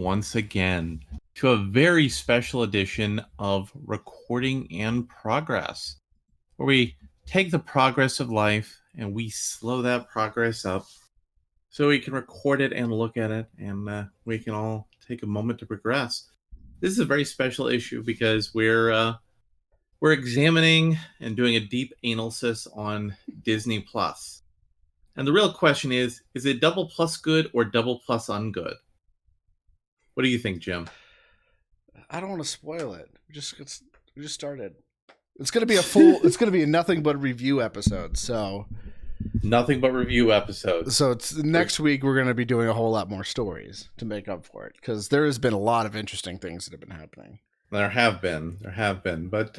once again to a very special edition of Recording and Progress, where we take the progress of life and we slow that progress up so we can record it and look at it, and we can all take a moment to progress. This is a very special issue because we're examining and doing a deep analysis on Disney Plus. And the real question is it double plus good or double plus ungood? What do you think, Jim? I don't want to spoil it. We just started. It's gonna be a full. It's gonna be a nothing but review episode. Nothing but review episodes. So it's next week. We're gonna be doing a whole lot more stories to make up for it because there has been a lot of interesting things that have been happening. There have been, but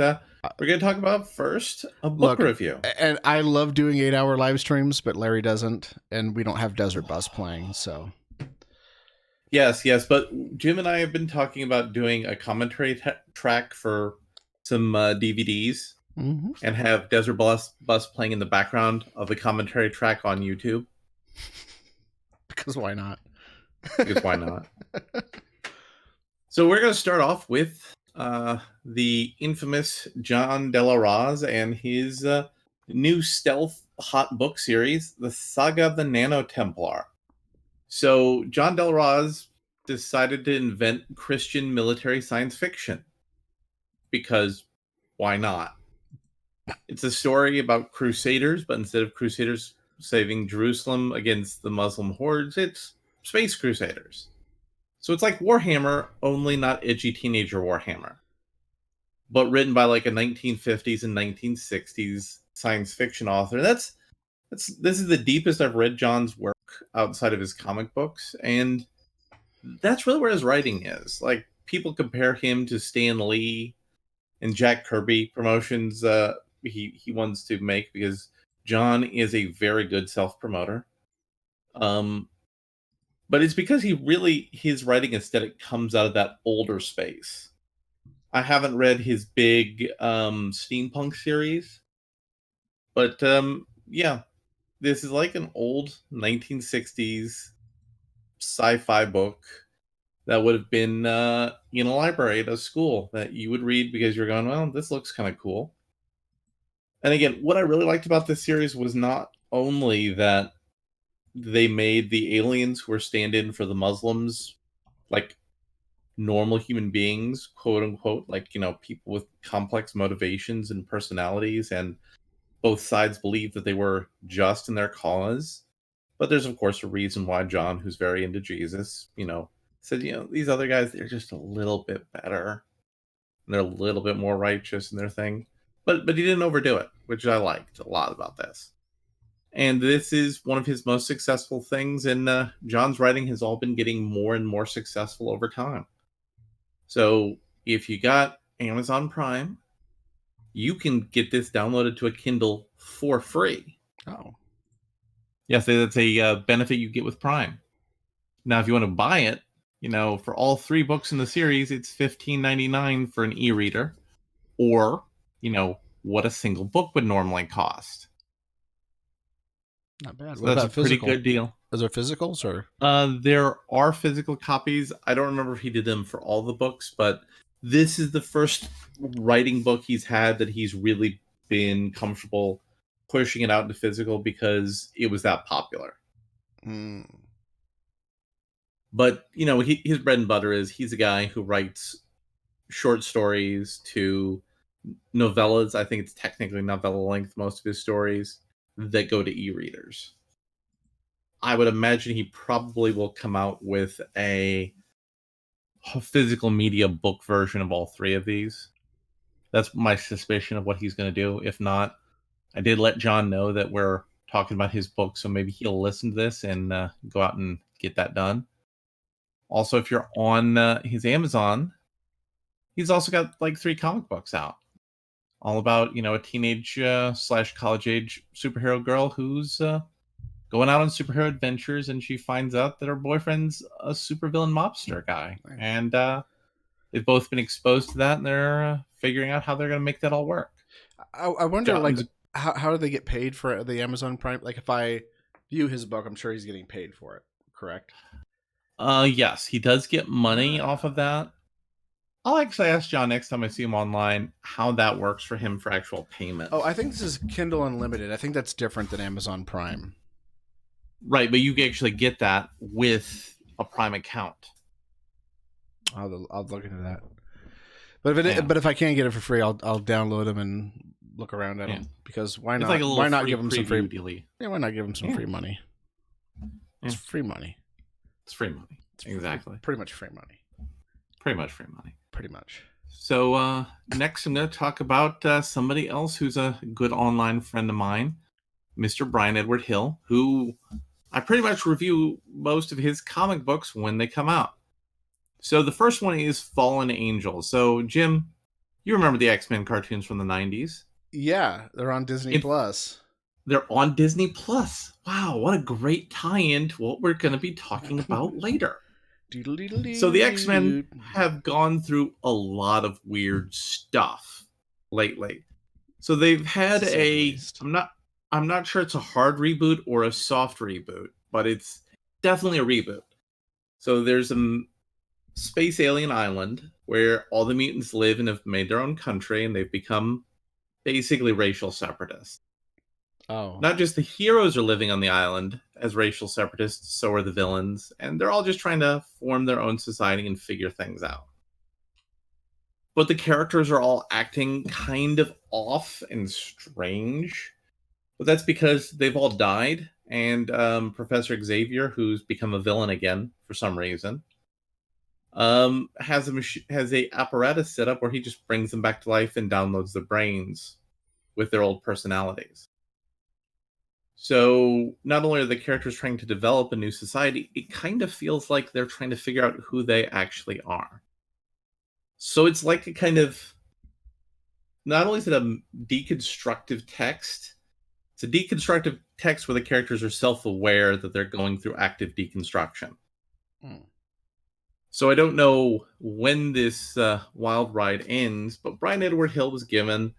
we're gonna talk about first a book review. And I love doing 8-hour live streams, but Larry doesn't, and we don't have Desert Bus playing, so. Yes, but Jim and I have been talking about doing a commentary track for some DVDs, and have Desert Bus playing in the background of the commentary track on YouTube. Because why not? Because why not? So we're going to start off with the infamous John Del Arroz and his new stealth hot book series, The Saga of the Nano Templar. So John Del Arroz decided to invent Christian military science fiction. Because why not? It's a story about crusaders, but instead of crusaders saving Jerusalem against the Muslim hordes, it's space crusaders. So it's like Warhammer, only not edgy teenager Warhammer. But written by like a 1950s and 1960s science fiction author. This is the deepest I've read John's work outside of his comic books, and that's really where his writing is. Like, people compare him to Stan Lee and Jack Kirby promotions he wants to make, because John is a very good self-promoter. But it's because his writing aesthetic comes out of that older space. I haven't read his big steampunk series, but yeah, this is like an old 1960s sci-fi book that would have been in a library at a school that you would read because you're going, well, this looks kind of cool. And again, what I really liked about this series was not only that they made the aliens who were stand-in for the Muslims like normal human beings, quote unquote, like, you know, people with complex motivations and personalities, and both sides believed that they were just in their cause. But there's, of course, a reason why John, who's very into Jesus, you know, said, you know, these other guys, they're just a little bit better. And they're a little bit more righteous in their thing. But he didn't overdo it, which I liked a lot about this. And this is one of his most successful things, and John's writing has all been getting more and more successful over time. So if you got Amazon Prime, you can get this downloaded to a Kindle for free. Oh. Yes, that's a benefit you get with Prime. Now, if you want to buy it, you know, for all 3 books in the series, it's $15.99 for an e-reader, or, you know, what a single book would normally cost. Not bad. So that's a pretty good deal. Is there physicals or? There are physical copies. I don't remember if he did them for all the books, but this is the first writing book he's had that he's really been comfortable pushing it out into physical because it was that popular. But, you know, his bread and butter is he's a guy who writes short stories to novellas. I think it's technically novella length, most of his stories, that go to e-readers. I would imagine he probably will come out with a physical media book version of all 3 of these. That's my suspicion of what he's going to do. If not, I did let John know that we're talking about his book, so maybe he'll listen to this and go out and get that done. Also, if you're on his Amazon, he's also got like 3 comic books out, all about, you know, a teenage / college age superhero girl who's going out on superhero adventures, and she finds out that her boyfriend's a supervillain mobster guy. Nice. And they've both been exposed to that, and they're figuring out how they're going to make that all work. I wonder, John's, like, how do they get paid for the Amazon Prime? Like, if I view his book, I'm sure he's getting paid for it, correct? Yes, he does get money off of that. I'll actually ask John next time I see him online how that works for him for actual payment. Oh, I think this is Kindle Unlimited. I think that's different than Amazon Prime. Right, but you can actually get that with a Prime account. I'll look into that. But Yeah. but if I can't get it for free, I'll download them and look around at them, because why It's not? like a little Why not free give them some free? preview dealy. Yeah, why not give them some free money? It's Yeah. free money. It's free money. Exactly. Pretty much free money. Pretty much free money. Pretty much. So next I'm going to talk about somebody else who's a good online friend of mine, Mr. Brian Edward Hill, who I pretty much review most of his comic books when they come out. So the first one is Fallen Angel. So Jim, you remember the X-Men cartoons from the 90s? Yeah, they're on Disney Plus. They're on Disney Plus. Wow, what a great tie-in to what we're going to be talking about later. So the X-Men have gone through a lot of weird stuff lately. So they've had I'm not sure it's a hard reboot or a soft reboot, but it's definitely a reboot. So there's a space alien island where all the mutants live and have made their own country, and they've become basically racial separatists. Oh. Not just the heroes are living on the island as racial separatists, so are the villains, and they're all just trying to form their own society and figure things out. But the characters are all acting kind of off and strange. But that's because they've all died, and Professor Xavier, who's become a villain again for some reason, has a apparatus set up where he just brings them back to life and downloads their brains with their old personalities. So not only are the characters trying to develop a new society, it kind of feels like they're trying to figure out who they actually are. So it's like a kind of, not only is it a deconstructive text, it's a deconstructive text where the characters are self-aware that they're going through active deconstruction. So I don't know when this wild ride ends, but Brian Edward Hill was given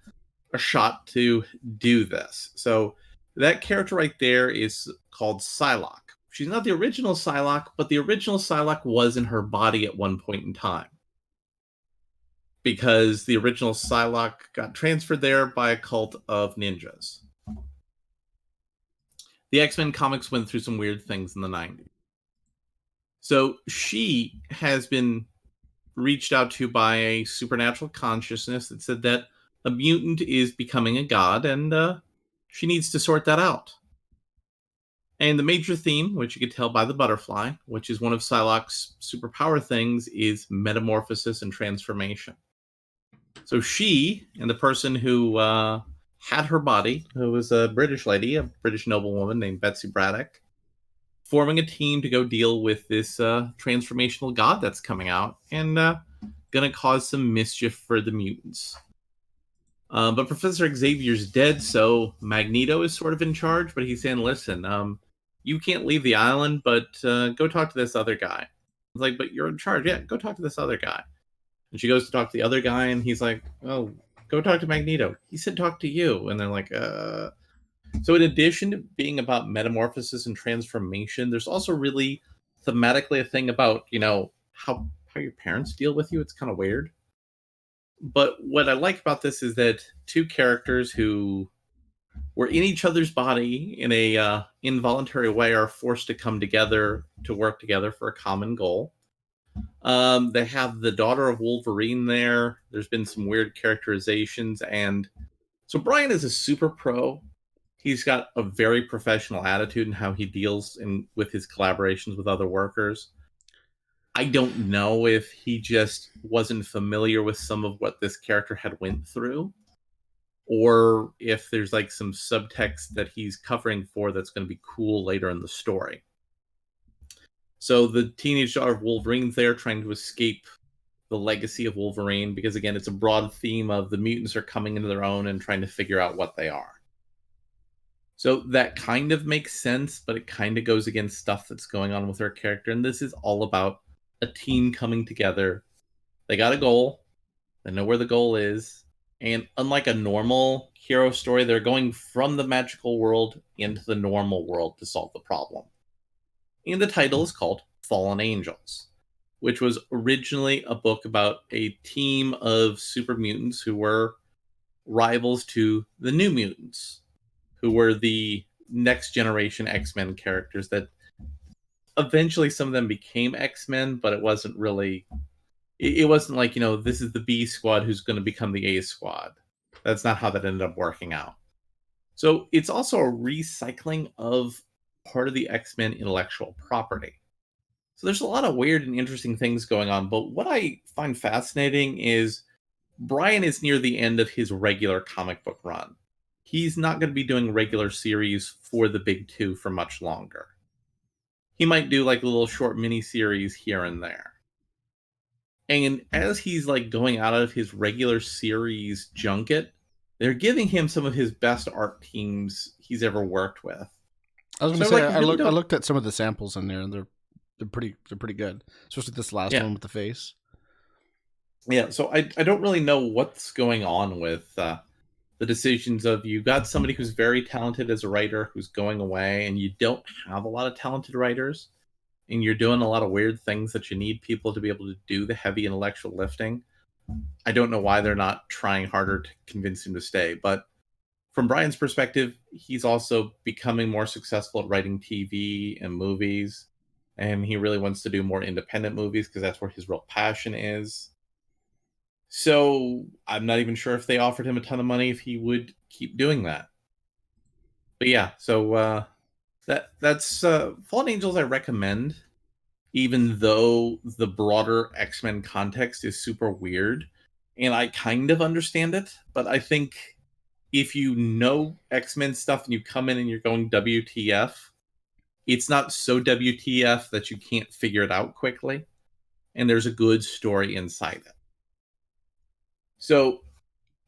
a shot to do this. So that character right there is called Psylocke. She's not the original Psylocke, but the original Psylocke was in her body at one point in time. Because the original Psylocke got transferred there by a cult of ninjas. The X-Men comics went through some weird things in the 90s. So she has been reached out to by a supernatural consciousness that said that a mutant is becoming a god, and she needs to sort that out. And the major theme, which you could tell by the butterfly, which is one of Psylocke's superpower things, is metamorphosis and transformation. So she and the person who had her body, who was a British lady, a British noblewoman named Betsy Braddock, forming a team to go deal with this transformational god that's coming out and going to cause some mischief for the mutants. But Professor Xavier's dead, so Magneto is sort of in charge, but he's saying, listen, you can't leave the island, but go talk to this other guy. It's like, but you're in charge. Yeah, go talk to this other guy. And she goes to talk to the other guy, and he's like, oh, go talk to Magneto. He said talk to you. And they're like, So in addition to being about metamorphosis and transformation, there's also really thematically a thing about, how your parents deal with you. It's kind of weird. But what I like about this is that two characters who were in each other's body in a involuntary way are forced to come together to work together for a common goal. They have the daughter of Wolverine there. There's been some weird characterizations. And so Brian is a super pro. He's got a very professional attitude in how he deals with his collaborations with other workers. I don't know if he just wasn't familiar with some of what this character had went through, or if there's like some subtext that he's covering for that's going to be cool later in the story. So the teenage daughter of Wolverine's there trying to escape the legacy of Wolverine, because again, it's a broad theme of the mutants are coming into their own and trying to figure out what they are. So that kind of makes sense, but it kind of goes against stuff that's going on with her character. And this is all about a team coming together. They got a goal. They know where the goal is. And unlike a normal hero story, they're going from the magical world into the normal world to solve the problem. And the title is called Fallen Angels, which was originally a book about a team of super mutants who were rivals to the New Mutants, who were the next generation X-Men characters that eventually some of them became X-Men, but it wasn't really, it wasn't like, this is the B squad who's going to become the A squad. That's not how that ended up working out. So it's also a recycling of part of the X-Men intellectual property. So there's a lot of weird and interesting things going on, but what I find fascinating is Brian is near the end of his regular comic book run. He's not going to be doing regular series for the big two for much longer. He might do like a little short mini series here and there. And as he's like going out of his regular series junket, they're giving him some of his best art teams he's ever worked with. I was going to say, I looked at some of the samples in there, and they're pretty good, especially this last one with the face. Yeah, so I don't really know what's going on with the decisions of, you got somebody who's very talented as a writer who's going away, and you don't have a lot of talented writers, and you're doing a lot of weird things that you need people to be able to do the heavy intellectual lifting. I don't know why they're not trying harder to convince him to stay, but from Brian's perspective, he's also becoming more successful at writing TV and movies, and he really wants to do more independent movies because that's where his real passion is. So I'm not even sure if they offered him a ton of money if he would keep doing that. But yeah, so that's Fallen Angels I recommend, even though the broader X-Men context is super weird, and I kind of understand it, but I think if you know X-Men stuff and you come in and you're going WTF, it's not so WTF that you can't figure it out quickly, and there's a good story inside it. So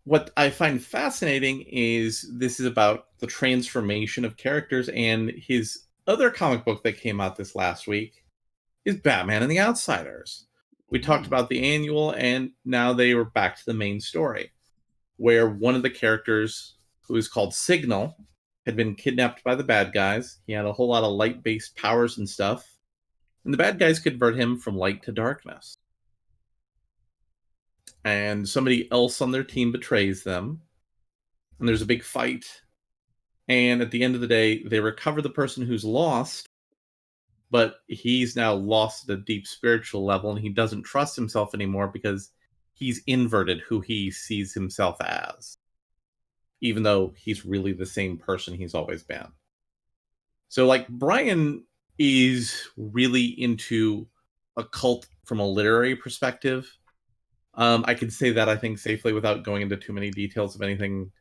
what I find fascinating is this is about the transformation of characters, and his other comic book that came out this last week is Batman and the Outsiders. We talked about the annual, and now they were back to the main story, where one of the characters, who is called Signal, had been kidnapped by the bad guys. He had a whole lot of light-based powers and stuff, and the bad guys convert him from light to darkness. And somebody else on their team betrays them, and there's a big fight. And at the end of the day, they recover the person who's lost, but he's now lost at a deep spiritual level, and he doesn't trust himself anymore because he's inverted who he sees himself as, even though he's really the same person he's always been. So, like, Brian is really into occult from a literary perspective. I can say that, I think, safely without going into too many details of anything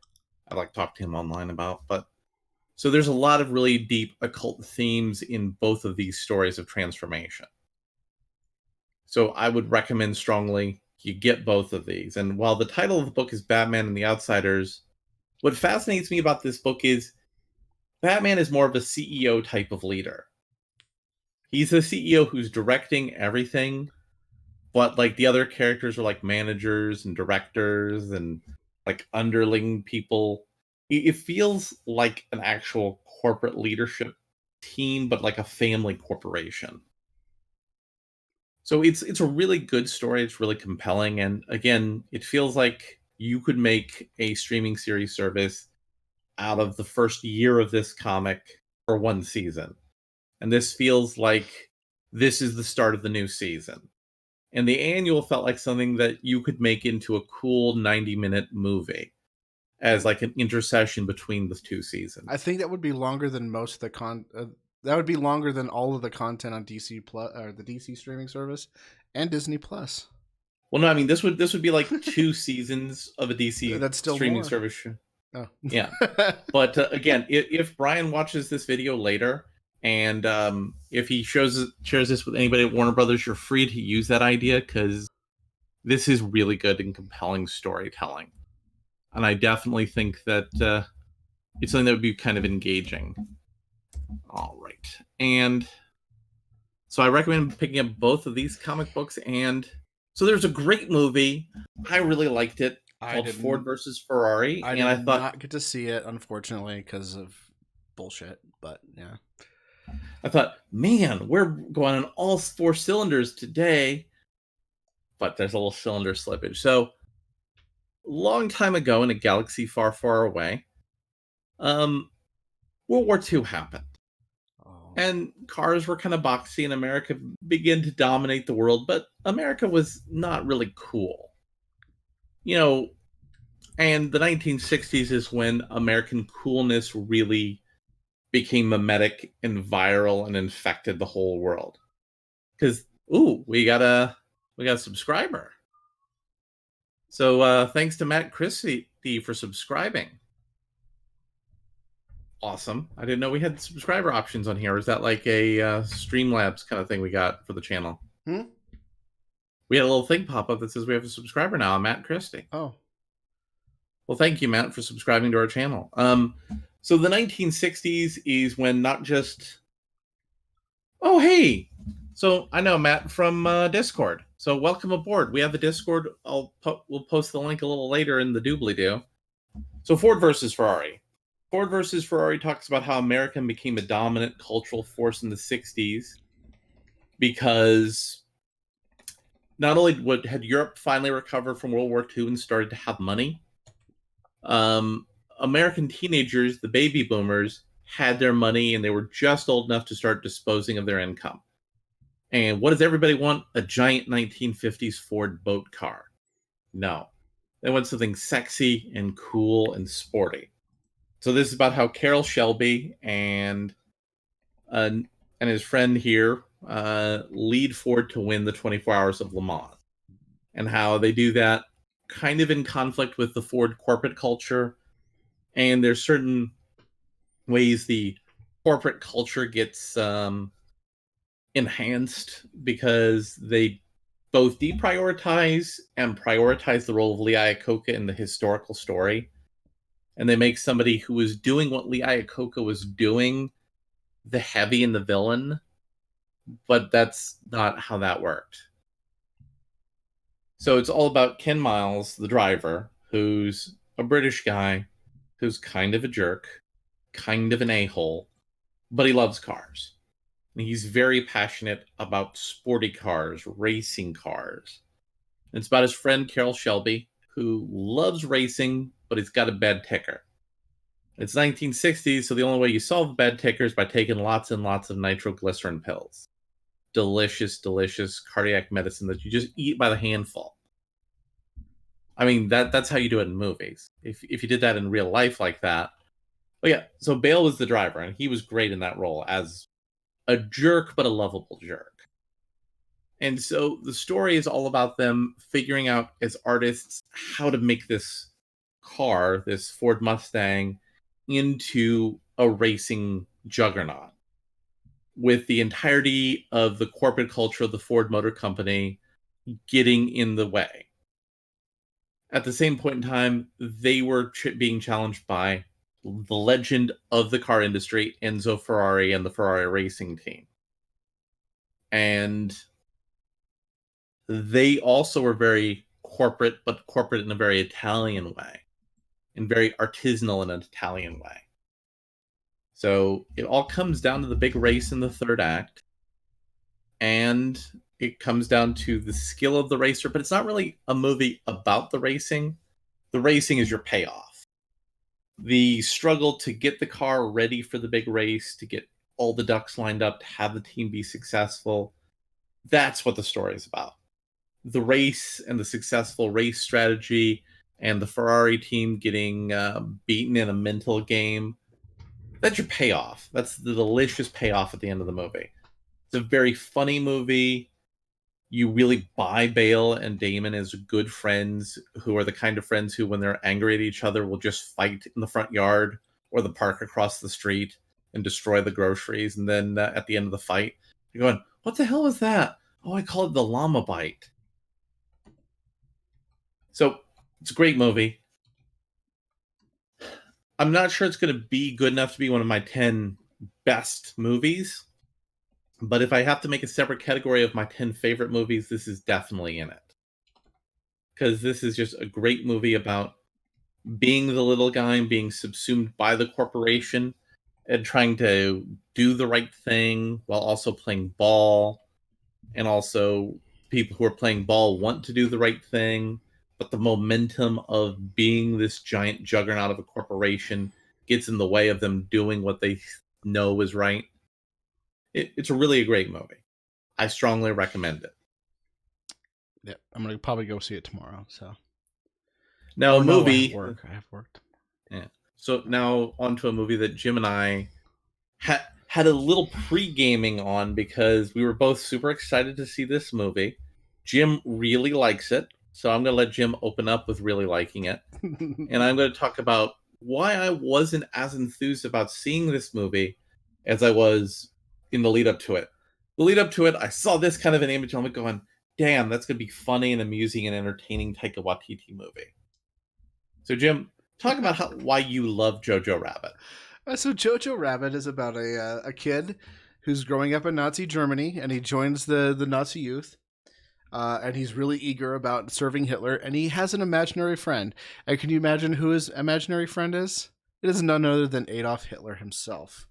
I'd like to talk to him online about. But so there's a lot of really deep occult themes in both of these stories of transformation. So I would recommend strongly you get both of these. And while the title of the book is Batman and the Outsiders, what fascinates me about this book is Batman is more of a CEO type of leader. He's a CEO who's directing everything, but like the other characters are like managers and directors and like underling people. It feels like an actual corporate leadership team, but like a family corporation. So it's a really good story. It's really compelling, and again, it feels like you could make a streaming series service out of the first year of this comic for one season. And this feels like this is the start of the new season. And the annual felt like something that you could make into a cool 90-minute movie as like an intercession between the two seasons. I think that would be longer than most of the that would be longer than all of the content on DC Plus, or the DC streaming service, and Disney Plus. Well, no, I mean this would be like 2 seasons of a DC That's still streaming more. service. Oh. Yeah, but again, if Brian watches this video later, and if he shares this with anybody at Warner Brothers, you're free to use that idea, because this is really good and compelling storytelling. And I definitely think that it's something that would be kind of engaging. All right. And so I recommend picking up both of these comic books. And so there's a great movie. I really liked it, called Ford versus Ferrari. I did not get to see it, unfortunately, because of bullshit. But yeah. I thought, man, we're going on all four cylinders today, but there's a little cylinder slippage. So, long time ago in a galaxy far, far away, um, World War II happened. Oh. And cars were kind of boxy, and America began to dominate the world, but America was not really cool. You know, and the 1960s is when American coolness really became mimetic and viral and infected the whole world. Because, ooh, we got a subscriber. So thanks to Matt Christie for subscribing. Awesome. I didn't know we had subscriber options on here. Is that like a Streamlabs kind of thing we got for the channel? Hmm? We had a little thing pop up that says we have a subscriber now, Matt Christie. Oh. Well, thank you, Matt, for subscribing to our channel. So the 1960s is when not just... Oh, hey! So I know Matt from Discord. So welcome aboard. We have the Discord. We'll post the link a little later in the doobly-doo. So Ford versus Ferrari. Ford versus Ferrari talks about how America became a dominant cultural force in the 60s because not only had Europe finally recovered from World War II and started to have money, American teenagers, the baby boomers, had their money and they were just old enough to start disposing of their income. And what does everybody want? A giant 1950s Ford boat car. No. They want something sexy and cool and sporty. So this is about how Carroll Shelby and his friend here lead Ford to win the 24 Hours of Le Mans, and how they do that kind of in conflict with the Ford corporate culture. And there's certain ways the corporate culture gets enhanced because they both deprioritize and prioritize the role of Lee Iacocca in the historical story. And they make somebody who was doing what Lee Iacocca was doing the heavy and the villain, but that's not how that worked. So it's all about Ken Miles, the driver, who's a British guy, who's kind of a jerk, kind of an a-hole, but he loves cars. And he's very passionate about sporty cars, racing cars. And it's about his friend Carroll Shelby, who loves racing, but he's got a bad ticker. It's 1960s, so the only way you solve bad ticker is by taking lots and lots of nitroglycerin pills. Delicious, delicious cardiac medicine that you just eat by the handful. I mean, that's how you do it in movies. If you did that in real life like that. But yeah, so Bale was the driver, and he was great in that role as a jerk, but a lovable jerk. And so the story is all about them figuring out as artists how to make this car, this Ford Mustang, into a racing juggernaut, with the entirety of the corporate culture of the Ford Motor Company getting in the way. At the same point in time, they were being challenged by the legend of the car industry, Enzo Ferrari, and the Ferrari racing team. And they also were very corporate, but corporate in a very Italian way, and very artisanal in an Italian way. So it all comes down to the big race in the third act, and it comes down to the skill of the racer, but it's not really a movie about the racing. The racing is your payoff. The struggle to get the car ready for the big race, to get all the ducks lined up, to have the team be successful, that's what the story is about. The race and the successful race strategy and the Ferrari team getting beaten in a mental game, that's your payoff. That's the delicious payoff at the end of the movie. It's a very funny movie. You really buy Bale and Damon as good friends who are the kind of friends who, when they're angry at each other, will just fight in the front yard or the park across the street and destroy the groceries. And then at the end of the fight, you're going, what the hell was that? Oh, I call it the llama bite. So it's a great movie. I'm not sure it's going to be good enough to be one of my 10 best movies. But if I have to make a separate category of my 10 favorite movies, this is definitely in it. Because this is just a great movie about being the little guy and being subsumed by the corporation, and trying to do the right thing while also playing ball, and also people who are playing ball want to do the right thing, but the momentum of being this giant juggernaut of a corporation gets in the way of them doing what they know is right. It's really a great movie. I strongly recommend it. Yeah, I'm gonna probably go see it tomorrow. So Now, a no, movie. I have work. Yeah. So now onto a movie that Jim and I had a little pre-gaming on because we were both super excited to see this movie. Jim really likes it, so I'm going to let Jim open up with really liking it. And I'm going to talk about why I wasn't as enthused about seeing this movie as I was in the lead up to it. The lead up to it, I saw this kind of an image and I'm going, damn, that's going to be funny and amusing and entertaining Taika Waititi movie. So Jim, talk about why you love Jojo Rabbit. So Jojo Rabbit is about a kid who's growing up in Nazi Germany, and he joins the Nazi youth, and he's really eager about serving Hitler, and he has an imaginary friend. And can you imagine who his imaginary friend is? It is none other than Adolf Hitler himself,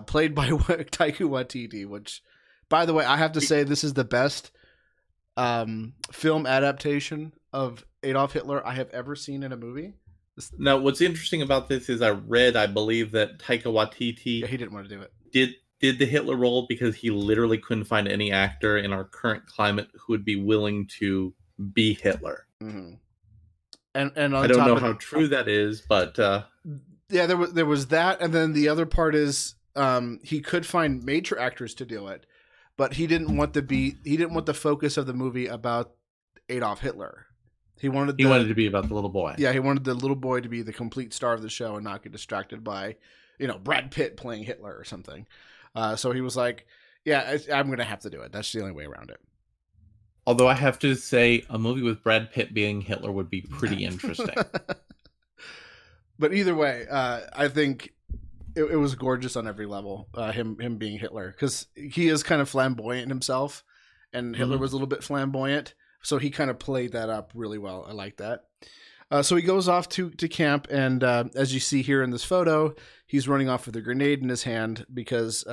played by Taika Waititi. Which, by the way, I have to say this is the best film adaptation of Adolf Hitler I have ever seen in a movie. Now, what's interesting about this is I believe that Taika Waititi he didn't want to do it. Did the Hitler role because he literally couldn't find any actor in our current climate who would be willing to be Hitler. Mm-hmm. And I don't know how true that is, but yeah, there was that, and then the other part is he could find major actors to do it, but he didn't want the focus of the movie about Adolf Hitler. He wanted to be about the little boy. Yeah, he wanted the little boy to be the complete star of the show and not get distracted by, Brad Pitt playing Hitler or something. So he was like, yeah, I'm going to have to do it. That's the only way around it. Although I have to say, a movie with Brad Pitt being Hitler would be pretty interesting. But either way, I think it was gorgeous on every level, him being Hitler. Because he is kind of flamboyant himself, and Hitler was a little bit flamboyant. So he kind of played that up really well. I like that. So he goes off to camp, and as you see here in this photo, he's running off with a grenade in his hand because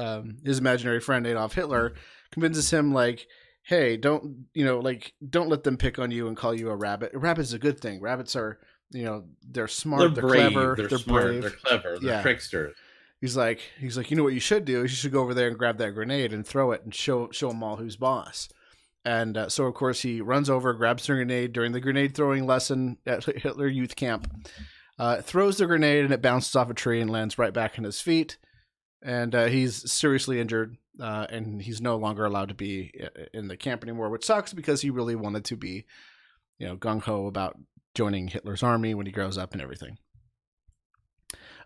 his imaginary friend Adolf Hitler convinces him, like, hey, don't let them pick on you and call you a rabbit. A rabbit is a good thing. Rabbits are, they're smart, they're brave, clever, they're smart, brave, they're clever, they're tricksters. He's like, you know what you should do? You should go over there and grab that grenade and throw it and show them all who's boss. And so, of course, he runs over, grabs the grenade during the grenade throwing lesson at Hitler Youth Camp, throws the grenade, and it bounces off a tree and lands right back on his feet. And he's seriously injured, and he's no longer allowed to be in the camp anymore, which sucks because he really wanted to be, gung-ho about joining Hitler's army when he grows up and everything.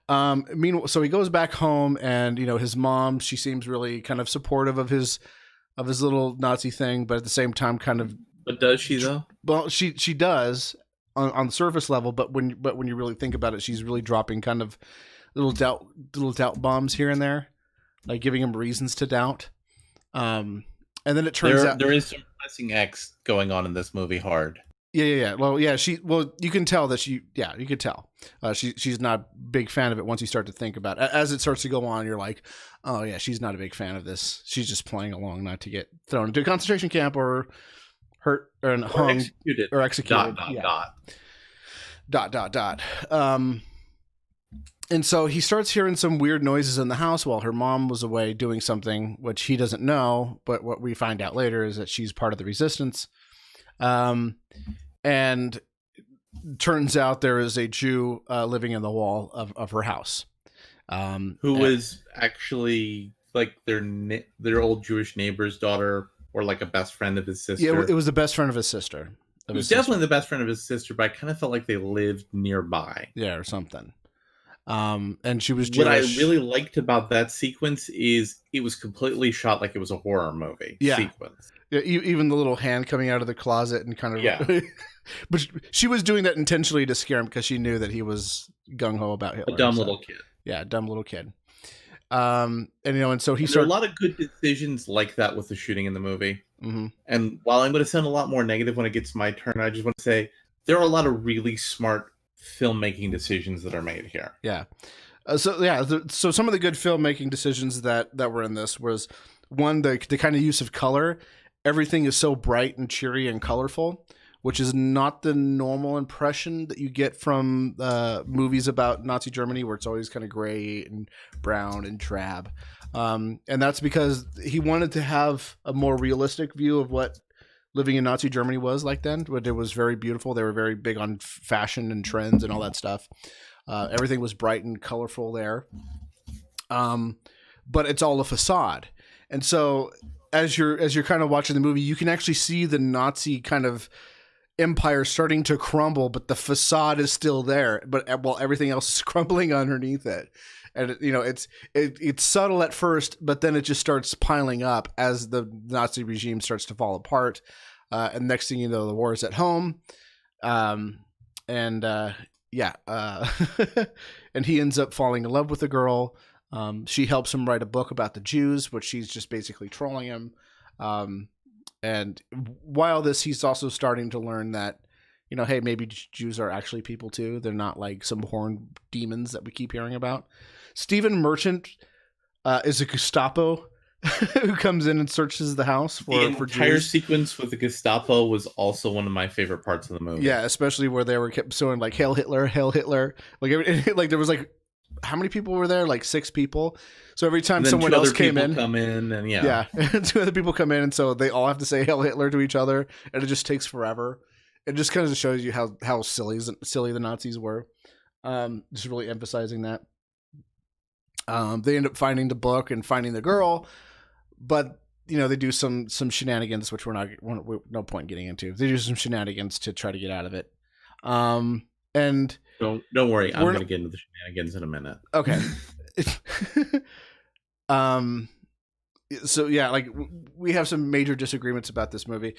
Meanwhile, so he goes back home, and, his mom, she seems really kind of supportive of his little Nazi thing, but at the same time kind of... But does she, though? Well, she does on the surface level, but when you really think about it, she's really dropping kind of little doubt bombs here and there, like giving him reasons to doubt. And then it turns out... There is some pressing X going on in this movie hard. Yeah. Well, yeah, you can tell that you could tell. She's not a big fan of it once you start to think about it. As it starts to go on, you're like, oh yeah, she's not a big fan of this. She's just playing along not to get thrown into a concentration camp or hurt or hung or executed. Dot. And so he starts hearing some weird noises in the house while her mom was away doing something which he doesn't know, but what we find out later is that she's part of the resistance. And turns out there is a Jew living in the wall of her house. Who was actually like their old Jewish neighbor's daughter, or like a best friend of his sister. Yeah, it was the best friend of his sister. It was definitely the best friend of his sister, but I kind of felt like they lived nearby. Yeah, or something. And she was Jewish. What I really liked about that sequence is it was completely shot like it was a horror movie sequence. Yeah, even the little hand coming out of the closet and kind of but she was doing that intentionally to scare him because she knew that he was gung-ho about Hitler. A dumb little kid. Yeah, dumb little kid. And so he there are a lot of good decisions like that with the shooting in the movie. Mm-hmm. And while I'm going to sound a lot more negative when it gets my turn, I just want to say there are a lot of really smart filmmaking decisions that are made here. Yeah. So some of the good filmmaking decisions that were in this was one, the kind of use of color. Everything is so bright and cheery and colorful, which is not the normal impression that you get from movies about Nazi Germany, where it's always kind of gray and brown and drab. And that's because he wanted to have a more realistic view of what living in Nazi Germany was like then. But it was very beautiful. They were very big on fashion and trends and all that stuff. Everything was bright and colorful there. But it's all a facade. And so as you're kind of watching the movie, you can actually see the Nazi kind of empire starting to crumble, but the facade is still there. But while everything else is crumbling underneath it, and it's subtle at first, but then it just starts piling up as the Nazi regime starts to fall apart. And next thing you know, the war is at home. And he ends up falling in love with the girl. She helps him write a book about the Jews, which she's just basically trolling him. And while he's also starting to learn that, hey, maybe Jews are actually people too. They're not like some horned demons that we keep hearing about. Stephen Merchant is a Gestapo who comes in and searches the house for Jews. The entire sequence with the Gestapo was also one of my favorite parts of the movie. Yeah, especially where they were kept showing like "Hail Hitler, Hail Hitler." Like there was like, how many people were there? Like 6 people. So every time someone else came in, two other people come in, and so they all have to say "Hail Hitler" to each other, and it just takes forever. It just kind of shows you how silly the Nazis were. Just really emphasizing that. They end up finding the book and finding the girl, but they do some shenanigans, which we're no point getting into. They do some shenanigans to try to get out of it. And don't worry, I'm going to get into the shenanigans in a minute. Okay. So yeah, like we have some major disagreements about this movie.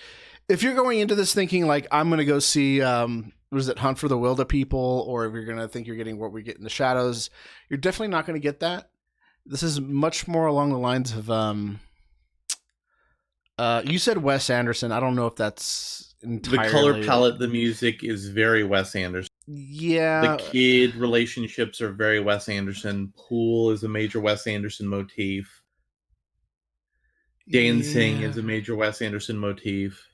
If you're going into this thinking like I'm going to go see Hunt for the Wilder People, or if you're going to think you're getting What We Get in the Shadows, you're definitely not going to get that. This is much more along the lines of you said Wes Anderson. I don't know if that's entirely... The color palette, the music is very Wes Anderson. Yeah. The kid relationships are very Wes Anderson. Pool is a major Wes Anderson motif. Dancing is a major Wes Anderson motif.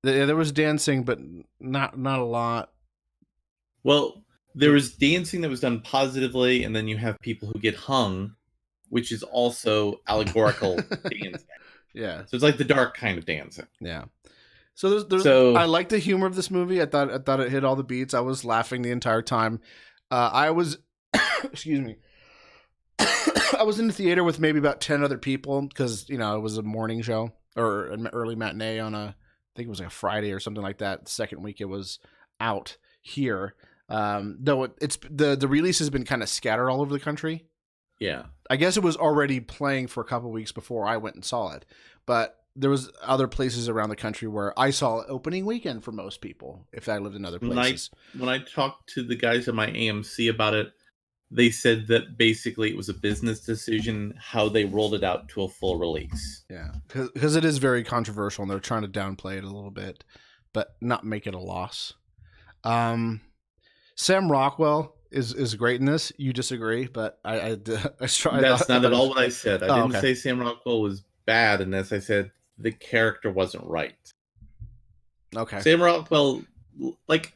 There was dancing, but not a lot. Well, there was dancing that was done positively, and then you have people who get hung, which is also allegorical dancing. Yeah. So it's like the dark kind of dancing. Yeah. So I like the humor of this movie. I thought it hit all the beats. I was laughing the entire time. I was excuse me. I was in the theater with maybe about 10 other people because, it was a morning show or an early matinee on I think it was like a Friday or something like that. The second week it was out here. Though it's the release has been kind of scattered all over the country. Yeah. I guess it was already playing for a couple of weeks before I went and saw it. But there was other places around the country where I saw opening weekend for most people if I lived in other places. When I talked to the guys at my AMC about it, they said that basically it was a business decision how they rolled it out to a full release. Yeah, because it is very controversial and they're trying to downplay it a little bit, but not make it a loss. Sam Rockwell is great in this. You disagree, but I tried. That's not at all what I said. I didn't say Sam Rockwell was bad in this. I said the character wasn't right. Okay. Sam Rockwell, like...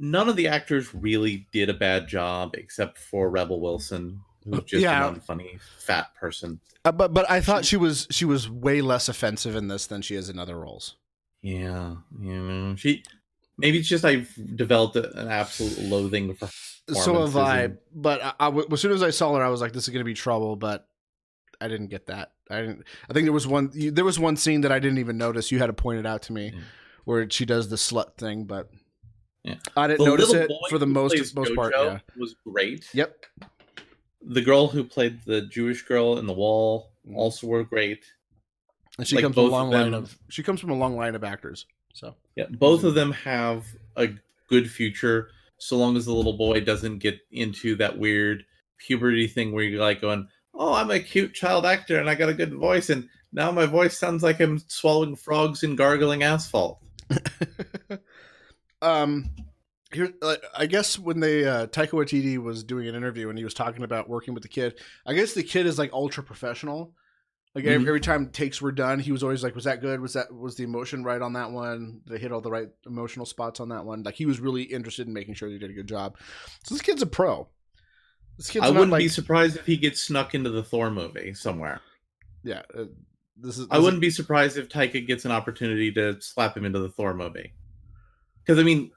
None of the actors really did a bad job except for Rebel Wilson, who's just an unfunny fat person. But I thought she was way less offensive in this than she is in other roles. Yeah, maybe it's just I've developed an absolute loathing for. So have I. But as soon as I saw her, I was like, "This is going to be trouble." But I didn't get that. I think there was one scene that I didn't even notice. You had to point it out to me, where she does the slut thing, but. Yeah. I didn't notice it for the most part. Yeah. Was great. Yep. The girl who played the Jewish girl in The Wall also were great. And she comes from a long line of actors. So yeah, both of them have a good future, so long as the little boy doesn't get into that weird puberty thing where you're like going, "Oh, I'm a cute child actor and I got a good voice, and now my voice sounds like I'm swallowing frogs and gargling asphalt." Here, I guess when they Taika Waititi was doing an interview and he was talking about working with the kid, I guess the kid is like ultra professional. Like Mhm. every time takes were done, he was always like, "Was that good? Was the emotion right on that one? They hit all the right emotional spots on that one." Like he was really interested in making sure they did a good job. So this kid's a pro. This I kid's not wouldn't be like, surprised if he gets snuck into the Thor movie somewhere. yeah. This is I this is wouldn't be surprised if Taika gets an opportunity to slap him into the Thor movie. Because I mean,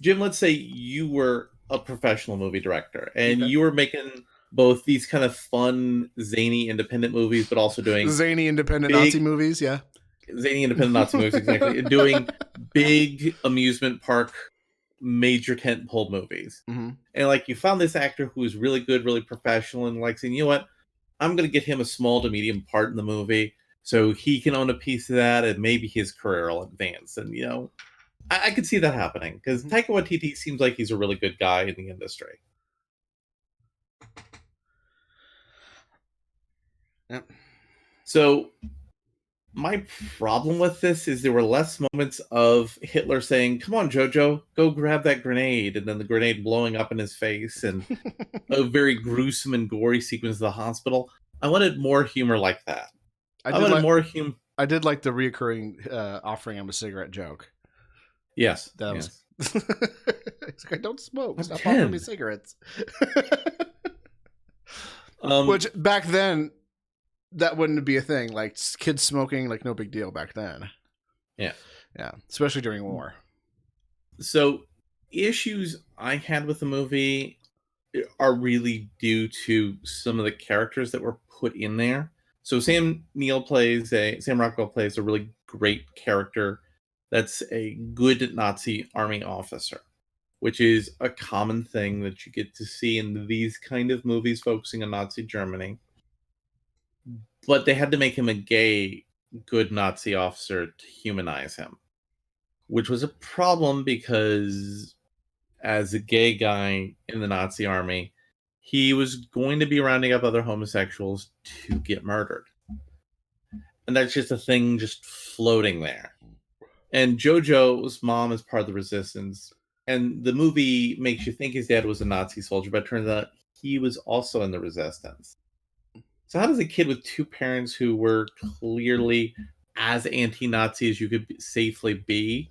Jim, let's say you were a professional movie director and okay. you were making both these kind of fun, zany, independent movies, but also doing Zany independent Nazi big, movies. Yeah. zany, independent Nazi movies, exactly, and doing big amusement park, major tentpole movies. hmm And like you found this actor who was really good, really professional, and like saying, you know what, I'm going to get him a small to medium part in the movie so he can own a piece of that and maybe his career will advance. And, you know, I could see that happening because hmm Taika Waititi seems like he's a really good guy in the industry. Yep. So my problem with this is there were less moments of Hitler saying, "Come on, Jojo, go grab that grenade," and then the grenade blowing up in his face, and a very gruesome and gory sequence of the hospital. I wanted more humor like that. I I did wanted like more humor. I did like the reoccurring offering him a cigarette joke. Yes, That was. yes. It's like, I don't smoke. I'm Stop offering me 10. cigarettes. Um, Which back then, that wouldn't be a thing. Like kids smoking, like no big deal back then. yeah. Yeah, especially during war. So issues I had with the movie are really due to some of the characters that were put in there. So Sam Rockwell plays a really great character that's a good Nazi army officer, which is a common thing that you get to see in these kind of movies focusing on Nazi Germany. But they had to make him a gay good Nazi officer to humanize him, which was a problem because as a gay guy in the Nazi army, he was going to be rounding up other homosexuals to get murdered. And that's just a thing just floating there. And Jojo's mom is part of the resistance. And the movie makes you think his dad was a Nazi soldier, but it turns out he was also in the resistance. So, how does a kid with two parents who were clearly as anti Nazi as you could safely be,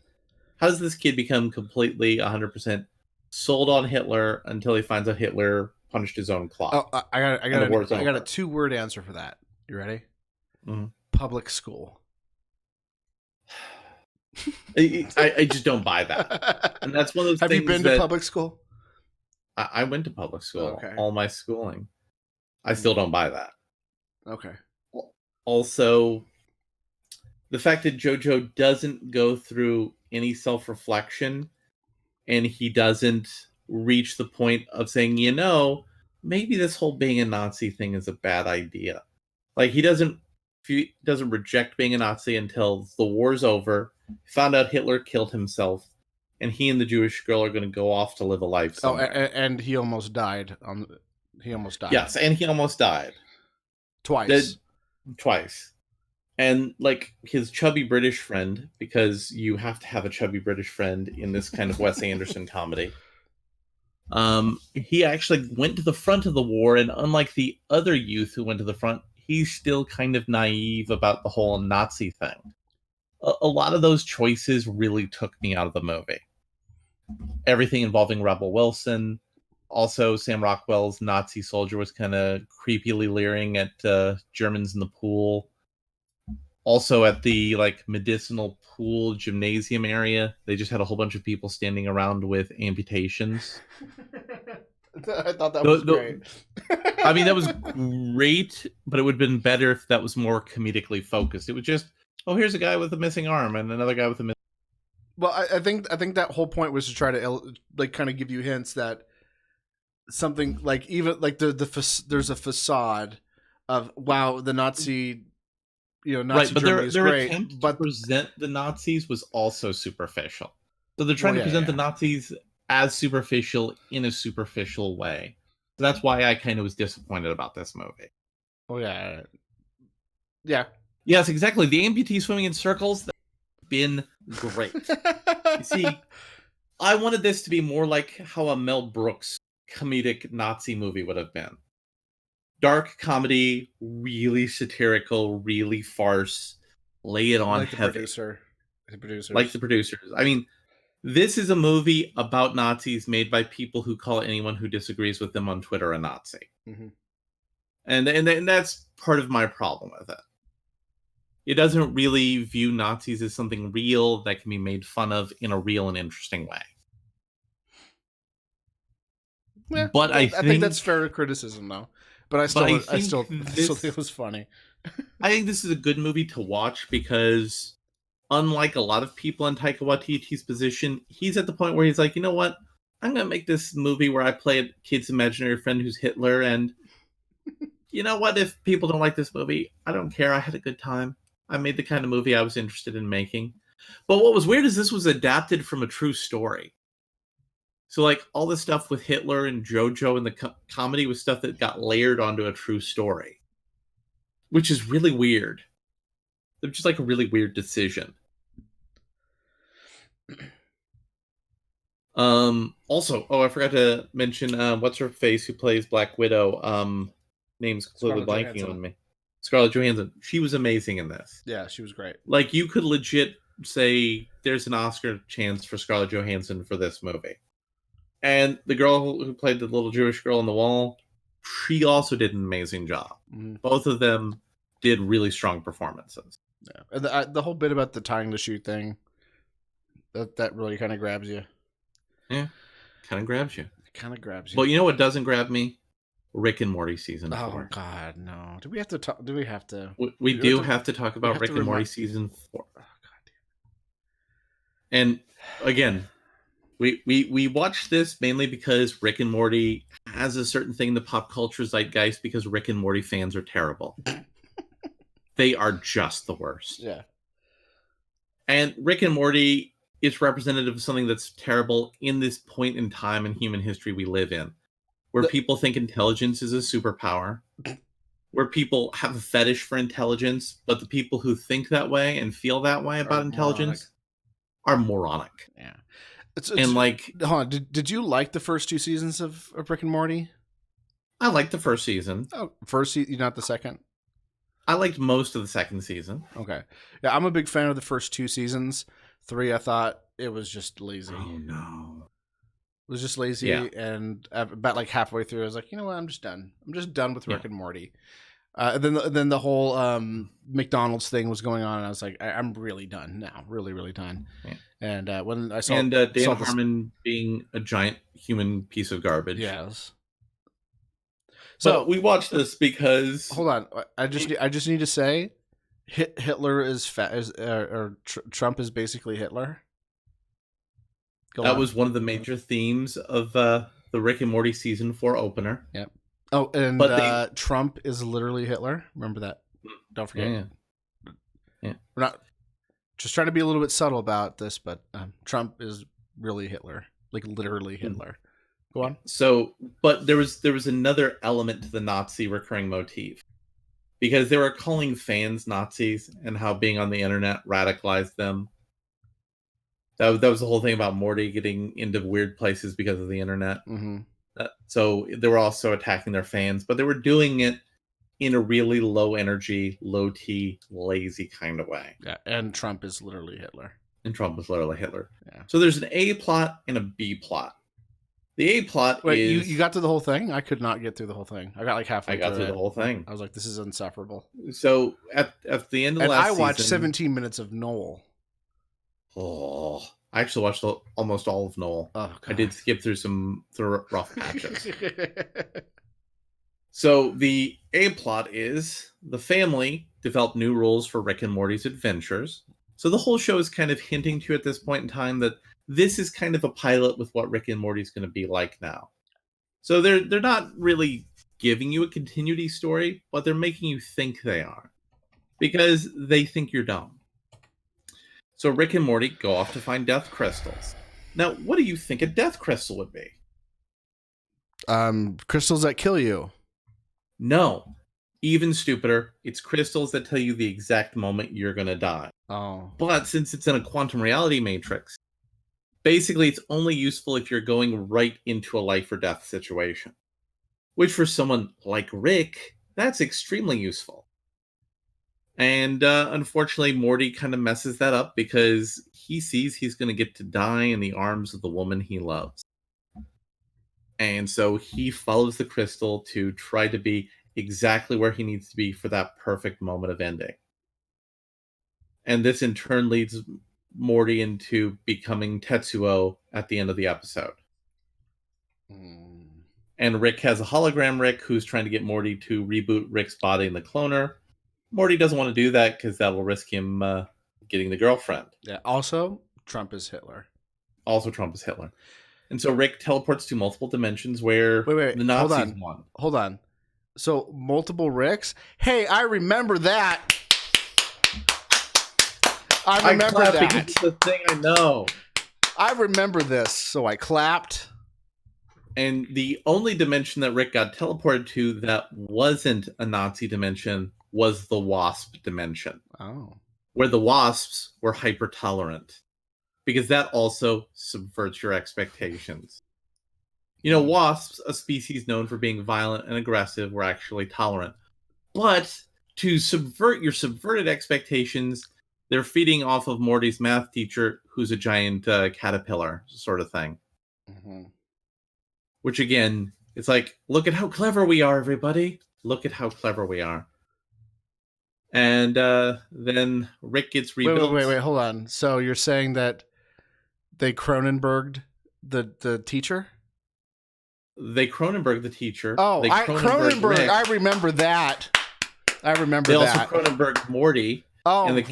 how does this kid become completely 100% sold on Hitler until he finds out Hitler punched his own Oh, clock I and the got war's I got a over? 2-word answer for that. You ready? Mhm. Public school. I just don't buy that. And that's one of those Have you things been to that public school? I went to public school, Okay. all my schooling. I still don't buy that. Okay. Also, the fact that JoJo doesn't go through any self reflection and he doesn't reach the point of saying, you know, maybe this whole being a Nazi thing is a bad idea. Like he doesn't reject being a Nazi until the war's over. Found out Hitler killed himself, and he and the Jewish girl are going to go off to live a life Oh, somewhere. and he almost died. He almost died Yes, and he almost died. That twice. twice. And like his chubby British friend, because you have to have a chubby British friend in this kind of Wes Anderson comedy. He actually went to the front of the war, and unlike the other youth who went to the front, he's still kind of naive about the whole Nazi thing. A lot of those choices really took me out of the movie. Everything involving Rebel Wilson, also Sam Rockwell's Nazi soldier was kind of creepily leering at Germans in the pool. Also at the like medicinal pool gymnasium area, they just had a whole bunch of people standing around with amputations. I thought that The, was great. I mean, that was great, but it would have been better if that was more comedically focused. It was just, oh, here's a guy with a missing arm and another guy with a missing. Well, I think that whole point was to try to like kind of give you hints that something like even like there's a facade of wow, the Nazi, Right, Nazi but Germany is their great, attempt to but present the Nazis was also superficial. So they're well, trying to yeah, present the yeah. Nazis as superficial in a superficial way. So that's why I kind of was disappointed about this movie. Oh yeah, yeah. Yes, exactly. The amputee swimming in circles, that's been great. You see, I wanted this to be more like how a Mel Brooks comedic Nazi movie would have been. Dark comedy, really satirical, really farce, lay it on Like heavy. the Like producers. the producers. I mean, this is a movie about Nazis made by people who call anyone who disagrees with them on Twitter a Nazi. Mhm. And that's part of my problem with it. It doesn't really view Nazis as something real that can be made fun of in a real and interesting way. Yeah, But I I think that's think fair criticism, though. But I think I still think this it was funny. I think this is a good movie to watch because unlike a lot of people in Taika Waititi's position, he's at the point where he's like, you know what? I'm gonna make this movie where I play a kid's imaginary friend who's Hitler, and you know what? If people don't like this movie, I don't care. I had a good time. I made the kind of movie I was interested in making. But what was weird is this was adapted from a true story. So, like, all the stuff with Hitler and JoJo and the comedy was stuff that got layered onto a true story, which is really weird. It's just like a really weird decision. Also, oh, I forgot to mention what's her face who plays Black Widow. Name's completely Scarlett blanking Johansson. on me. Scarlett Johansson. She was amazing in this. Yeah, she was great. Like, you could legit say there's an Oscar chance for Scarlett Johansson for this movie. And the girl who played the little Jewish girl on the wall, she also did an amazing job. Mm-hmm. Both of them did really strong performances. Yeah, and the whole bit about the tying the shoe thing, that really kind of grabs you. Yeah, kind of grabs you. It kind of grabs you. But you know what doesn't grab me? Rick and Morty season 4. Oh God, no! Do we have to talk? Do we have to? We do have to talk about Rick and Morty season 4. Oh, God. And again, we watched this mainly because Rick and Morty has a certain thing in the pop culture zeitgeist because Rick and Morty fans are terrible. They are just the worst. Yeah. And Rick and Morty is representative of something that's terrible in this point in time in human history we live in, where people think intelligence is a superpower, where people have a fetish for intelligence, but the people who think that way and feel that way about intelligence are moronic. Yeah. And like, hold on, did you like the first 2 seasons of Rick and Morty? I liked the first season. Oh, first season, not the second? I liked most of the second season. Okay. Yeah, I'm a big fan of the first 2 seasons. 3, I thought it was just lazy. Oh, no. It was just lazy, Yeah. And about like halfway through, I was like, you know what? I'm just done. I'm just done with Rick and Morty. Then the whole McDonald's thing was going on, and I was like, I'm really done now. Really, really done. Yeah. And when I saw Dan Harmon being a giant human piece of garbage. Yes. So we watched this because hold on, I just need to say, Hitler is Trump is basically Hitler. That was one of the major themes of the Rick and Morty season 4 opener. Yep. Oh, and Trump is literally Hitler. Remember that. Don't forget. Yeah. We're not just trying to be a little bit subtle about this, but Trump is really Hitler, like literally Hitler. Go on. So, but there was another element to the Nazi recurring motif, because they were calling fans Nazis and how being on the internet radicalized them. That was the whole thing about Morty getting into weird places because of the internet. Mm-hmm. So they were also attacking their fans, but they were doing it in a really low energy, low T, lazy kind of way. Yeah, and Trump is literally Hitler. Yeah. So there's an A plot and a B plot. The A plot is... you got to the whole thing? I could not get through the whole thing. I got like halfway through. I got through the whole thing. I was like, this is insufferable. So at the end of the last season... I watched 17 minutes of Noel. Oh, I actually watched almost all of Noel. Oh, God. I did skip through some rough patches. So the A plot is the family developed new rules for Rick and Morty's adventures. So the whole show is kind of hinting to you at this point in time that this is kind of a pilot with what Rick and Morty's going to be like now. So they're not really giving you a continuity story, but they're making you think they are, because they think you're dumb. So Rick and Morty go off to find death crystals. Now, what do you think a death crystal would be? Crystals that kill you. No. Even stupider, it's crystals that tell you the exact moment you're going to die. Oh. But since it's in a quantum reality matrix, Basically, it's only useful if you're going right into a life or death situation, which for someone like Rick, that's extremely useful. And unfortunately, Morty kind of messes that up because he sees he's going to get to die in the arms of the woman he loves. And so he follows the crystal to try to be exactly where he needs to be for that perfect moment of ending. And this in turn leads Morty into becoming Tetsuo at the end of the episode. And Rick has a hologram Rick who's trying to get Morty to reboot Rick's body in the cloner. Morty doesn't want to do that because that will risk him getting the girlfriend. Yeah. Also, Trump is Hitler. Also, Trump is Hitler. And so Rick teleports to multiple dimensions where Wait. the Nazis won. Hold on. So, multiple Ricks? Hey, I remember that. I remember that. Because it's the thing I know. I remember this, so I clapped. And the only dimension that Rick got teleported to that wasn't a Nazi dimension was the Wasp dimension. Oh. Where the Wasps were hyper tolerant. Because that also subverts your expectations. You know, wasps, a species known for being violent and aggressive, were actually tolerant. But to subvert your subverted expectations, they're feeding off of Morty's math teacher, who's a giant caterpillar sort of thing. Mm-hmm. Which, again, it's like, look at how clever we are, everybody. Look at how clever we are. And then Rick gets rebuilt. Wait, hold on. So you're saying that they Cronenberged the teacher? They Cronenberg the teacher. Oh, Cronenberg. Rick. I remember that. They also Cronenberg Morty. Oh, and the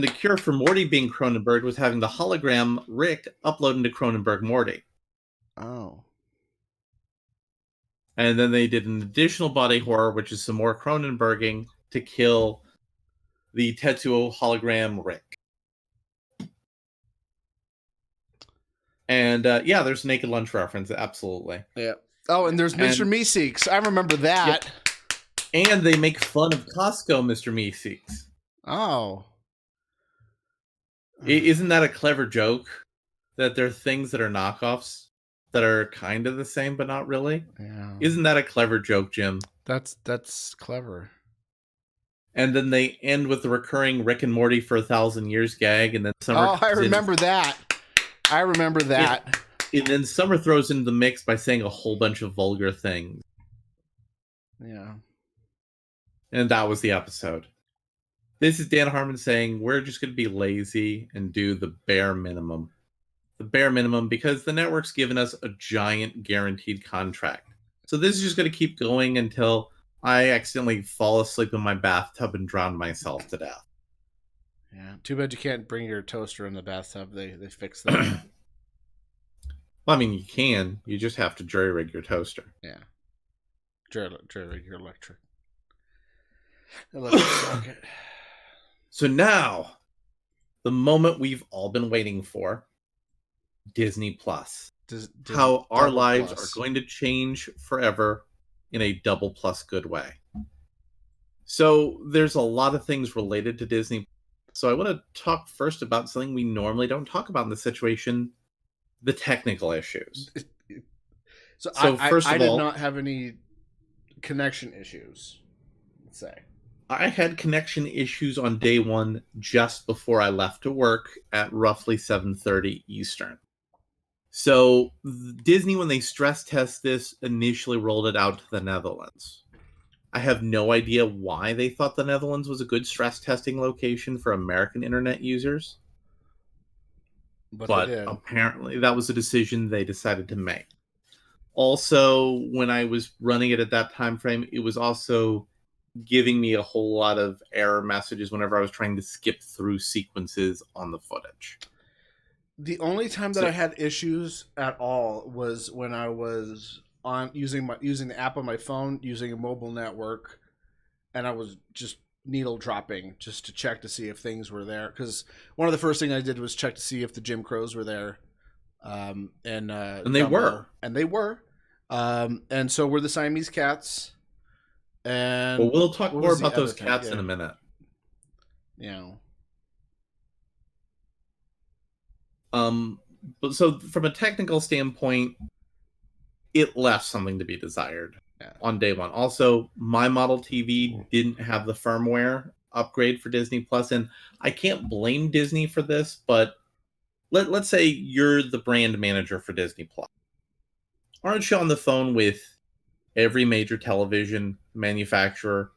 cure for Morty being Cronenberg was having the hologram Rick upload into Cronenberg Morty. Oh. And then they did an additional body horror, which is some more Cronenberging to kill the Tetsuo hologram Rick. And yeah, there's a Naked Lunch reference, absolutely. Yeah. Oh, and there's Mr. Meeseeks. I remember that. Yep. And they make fun of Costco, Mr. Meeseeks. Oh. Isn't that a clever joke? That there are things that are knockoffs that are kind of the same, but not really? Yeah. Isn't that a clever joke, Jim? That's clever. And then they end with the recurring Rick and Morty for 1,000 years gag, and then Summer. Oh, I remember that. I remember that. And then Summer throws into the mix by saying a whole bunch of vulgar things. Yeah. And that was the episode. This is Dan Harmon saying we're just going to be lazy and do the bare minimum. The bare minimum because the network's given us a giant guaranteed contract. So this is just going to keep going until I accidentally fall asleep in my bathtub and drown myself to death. Yeah. Too bad you can't bring your toaster in the bathtub. They fixed that. Well, I mean, you can. You just have to jury-rig your toaster. Yeah. Jury-rig your electric socket. So now, the moment we've all been waiting for, Disney Plus. How our lives are going to change forever in a double plus good way. So there's a lot of things related to Disney. So I want to talk first about something we normally don't talk about in this situation, the technical issues. So first of all, I did not have any connection issues, let's say. I had connection issues on day one just before I left to work at roughly 7:30 Eastern. So Disney, when they stress test this, initially rolled it out to the Netherlands. I have no idea why they thought the Netherlands was a good stress testing location for American internet users. But apparently that was a decision they decided to make. Also, when I was running it at that time frame, it was also giving me a whole lot of error messages whenever I was trying to skip through sequences on the footage. The only time that I had issues at all was when I was on using the app on my phone, using a mobile network, and I was just needle dropping just to check to see if things were there. Because one of the first things I did was check to see if the Jim Crows were there, and they were, and so were the Siamese cats. And well, we'll talk more about those cats in a minute. Yeah. Um, but so from a technical standpoint, it left something to be desired Yeah. on day one. Also, my model TV didn't have the firmware upgrade for Disney Plus, and I can't blame Disney for this, but let's say you're the brand manager for Disney Plus. Aren't you on the phone with every major television manufacturer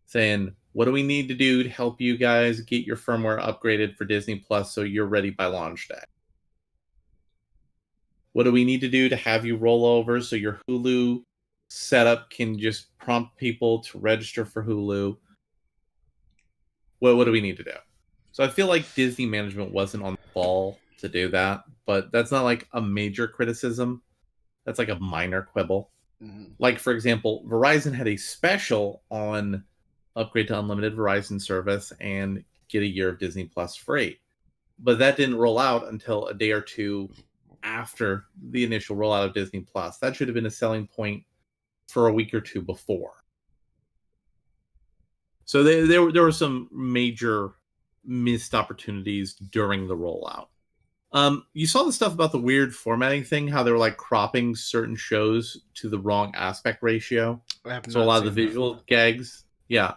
saying, what do we need to do to help you guys get your firmware upgraded for Disney Plus so you're ready by launch day? What do we need to do to have you roll over so your Hulu setup can just prompt people to register for Hulu? What do we need to do? So I feel like Disney management wasn't on the ball to do that, but that's not like a major criticism. That's like a minor quibble. Mm-hmm. Like, for example, Verizon had a special on upgrade to unlimited Verizon service and get a year of Disney Plus free. But that didn't roll out until a day or two after the initial rollout of Disney Plus. That should have been a selling point for a week or two before. So there were some major missed opportunities during the rollout. You saw the stuff about the weird formatting thing, how they were like cropping certain shows to the wrong aspect ratio. I have So a not lot of the seen visual that. gags, yeah.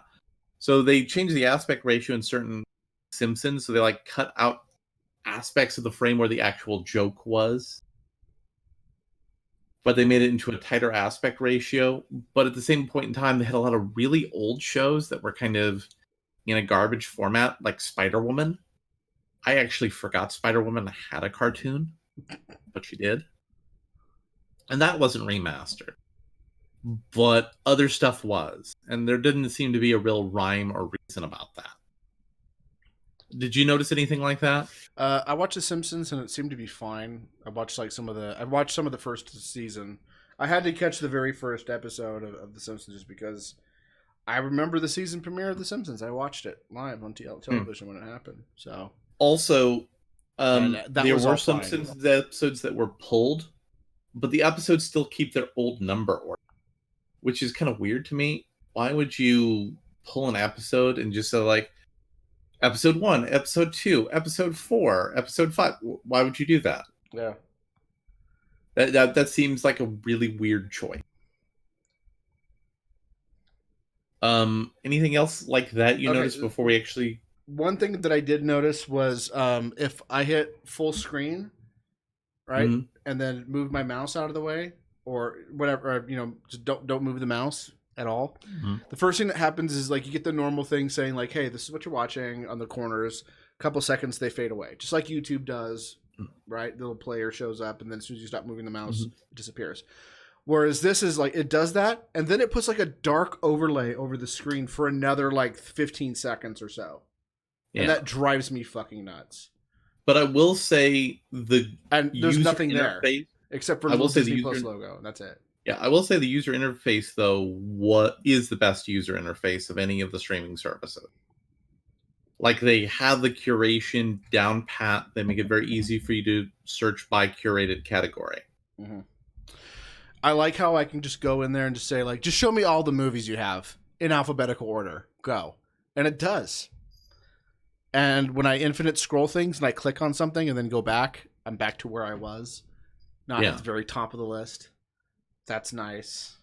So they changed the aspect ratio in certain Simpsons, so they like cut out aspects of the frame where the actual joke was, but they made it into a tighter aspect ratio. But at the same point in time, they had a lot of really old shows that were kind of in a garbage format, like Spider Woman. I actually forgot Spider Woman had a cartoon, but she did. And that wasn't remastered. But other stuff was. And there didn't seem to be a real rhyme or reason about that. Did you notice anything like that? I watched The Simpsons and it seemed to be fine. I watched some of the first season. I had to catch the very first episode of The Simpsons just because I remember the season premiere of The Simpsons. I watched it live on television when it happened. So Also, and that there was were all some fine. Simpsons episodes that were pulled, but the episodes still keep their old number order, which is kind of weird to me. Why would you pull an episode and just say like episode 1, episode 2, episode 4, episode 5? Why would you do that? Yeah. That seems like a really weird choice. Anything else like that you Okay, noticed before we actually? one thing that I did notice was if I hit full screen, right, Mhm. and then move my mouse out of the way or whatever, or, just don't move the mouse at all. Mhm. The first thing that happens is like you get the normal thing saying like, "Hey, this is what you're watching." On the corners, a couple seconds they fade away, just like YouTube does, right? The little player shows up, and then as soon as you stop moving the mouse, Mhm. it disappears. Whereas this is like it does that, and then it puts like a dark overlay over the screen for another like 15 seconds or so, and Yeah, that drives me fucking nuts. but I will say the And there's user nothing there interface. except for a I little will say the Disney Plus user. logo, and that's it. Yeah, I will say the user interface though what is the best user interface of any of the streaming services. Like they have the curation down pat. They make it very easy for you to search by curated category. Mm-hmm. I like how I can just go in there and just say like, just show me all the movies you have in alphabetical order. Go, and it does. And when I infinite scroll things and I click on something and then go back, I'm back to where I was, not Yeah. at the very top of the list. That's nice.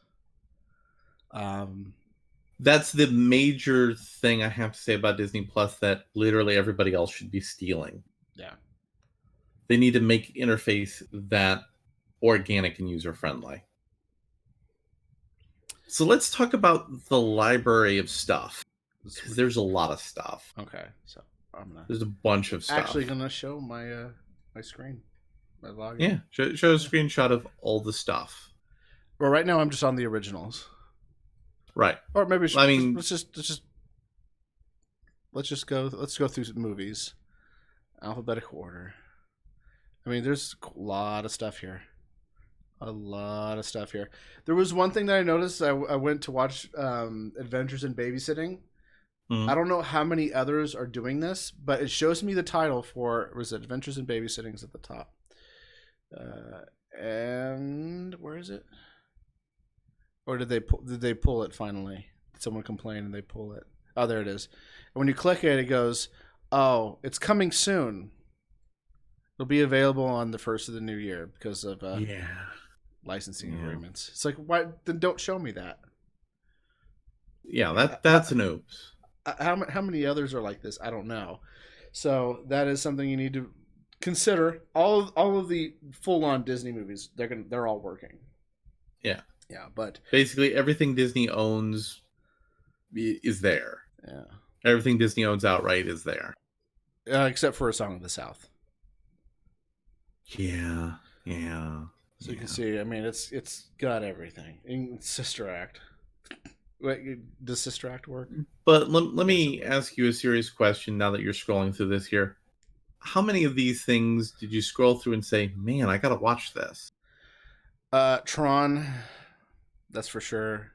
That's the major thing I have to say about Disney Plus that literally everybody else should be stealing. Yeah. They need to make interface that organic and user friendly. So let's talk about the library of stuff because there's a lot of stuff. Okay, so There's a bunch of stuff. actually gonna show my my screen, my login. Yeah, show a screenshot of all the stuff. Well, right now I'm just on the originals. Right. Or maybe I mean, let's go through some movies, alphabetical order. I mean, there's a lot of stuff here. A lot of stuff here. There was one thing that I noticed. I went to watch Adventures in Babysitting. I don't know how many others are doing this, but it shows me the title for was it Adventures in Babysitting is at the top. And where is it? Or did they pull it finally? Did someone complain and they pull it? Oh, there it is. And when you click it, it goes, "Oh, it's coming soon." It'll be available on the first of the new year because of Yeah. licensing Yeah. agreements. It's like, why then don't show me that? Yeah, Yeah, that's an oops. how many others are like this? I don't know. So that is something you need to consider. All of the full on Disney movies, they're all working. Yeah. Yeah, but Basically everything Disney owns is there. yeah, Everything Disney owns outright is there. except for A Song of the South. Yeah. Yeah. So you can Yeah. see. I mean, it's got everything. In Sister Act. Wait, does Sister Act work? But let Yes, it me would. ask you a serious question now that you're scrolling through this here. How many of these things did you scroll through and say, "Man, I got to watch this"? Tron, that's for sure.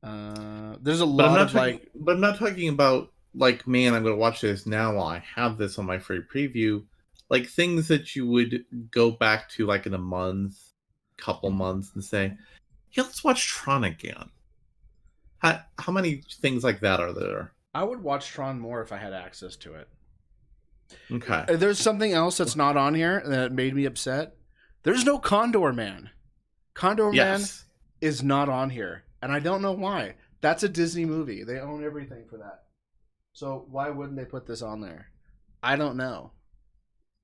There's a lot of like, But I'm not talking about like, man, I'm going to watch this now while I have this on my free preview. Like things that you would go back to like in a month, couple months, and say, "Yeah, let's watch Tron again." How many things like that are there? I would watch Tron more if I had access to it. Okay. There's something else that's not on here that made me upset. There's no Condor Man. Condor Man Yes. is not on here, and I don't know why. That's a Disney movie. They own everything for that. So why wouldn't they put this on there? I don't know.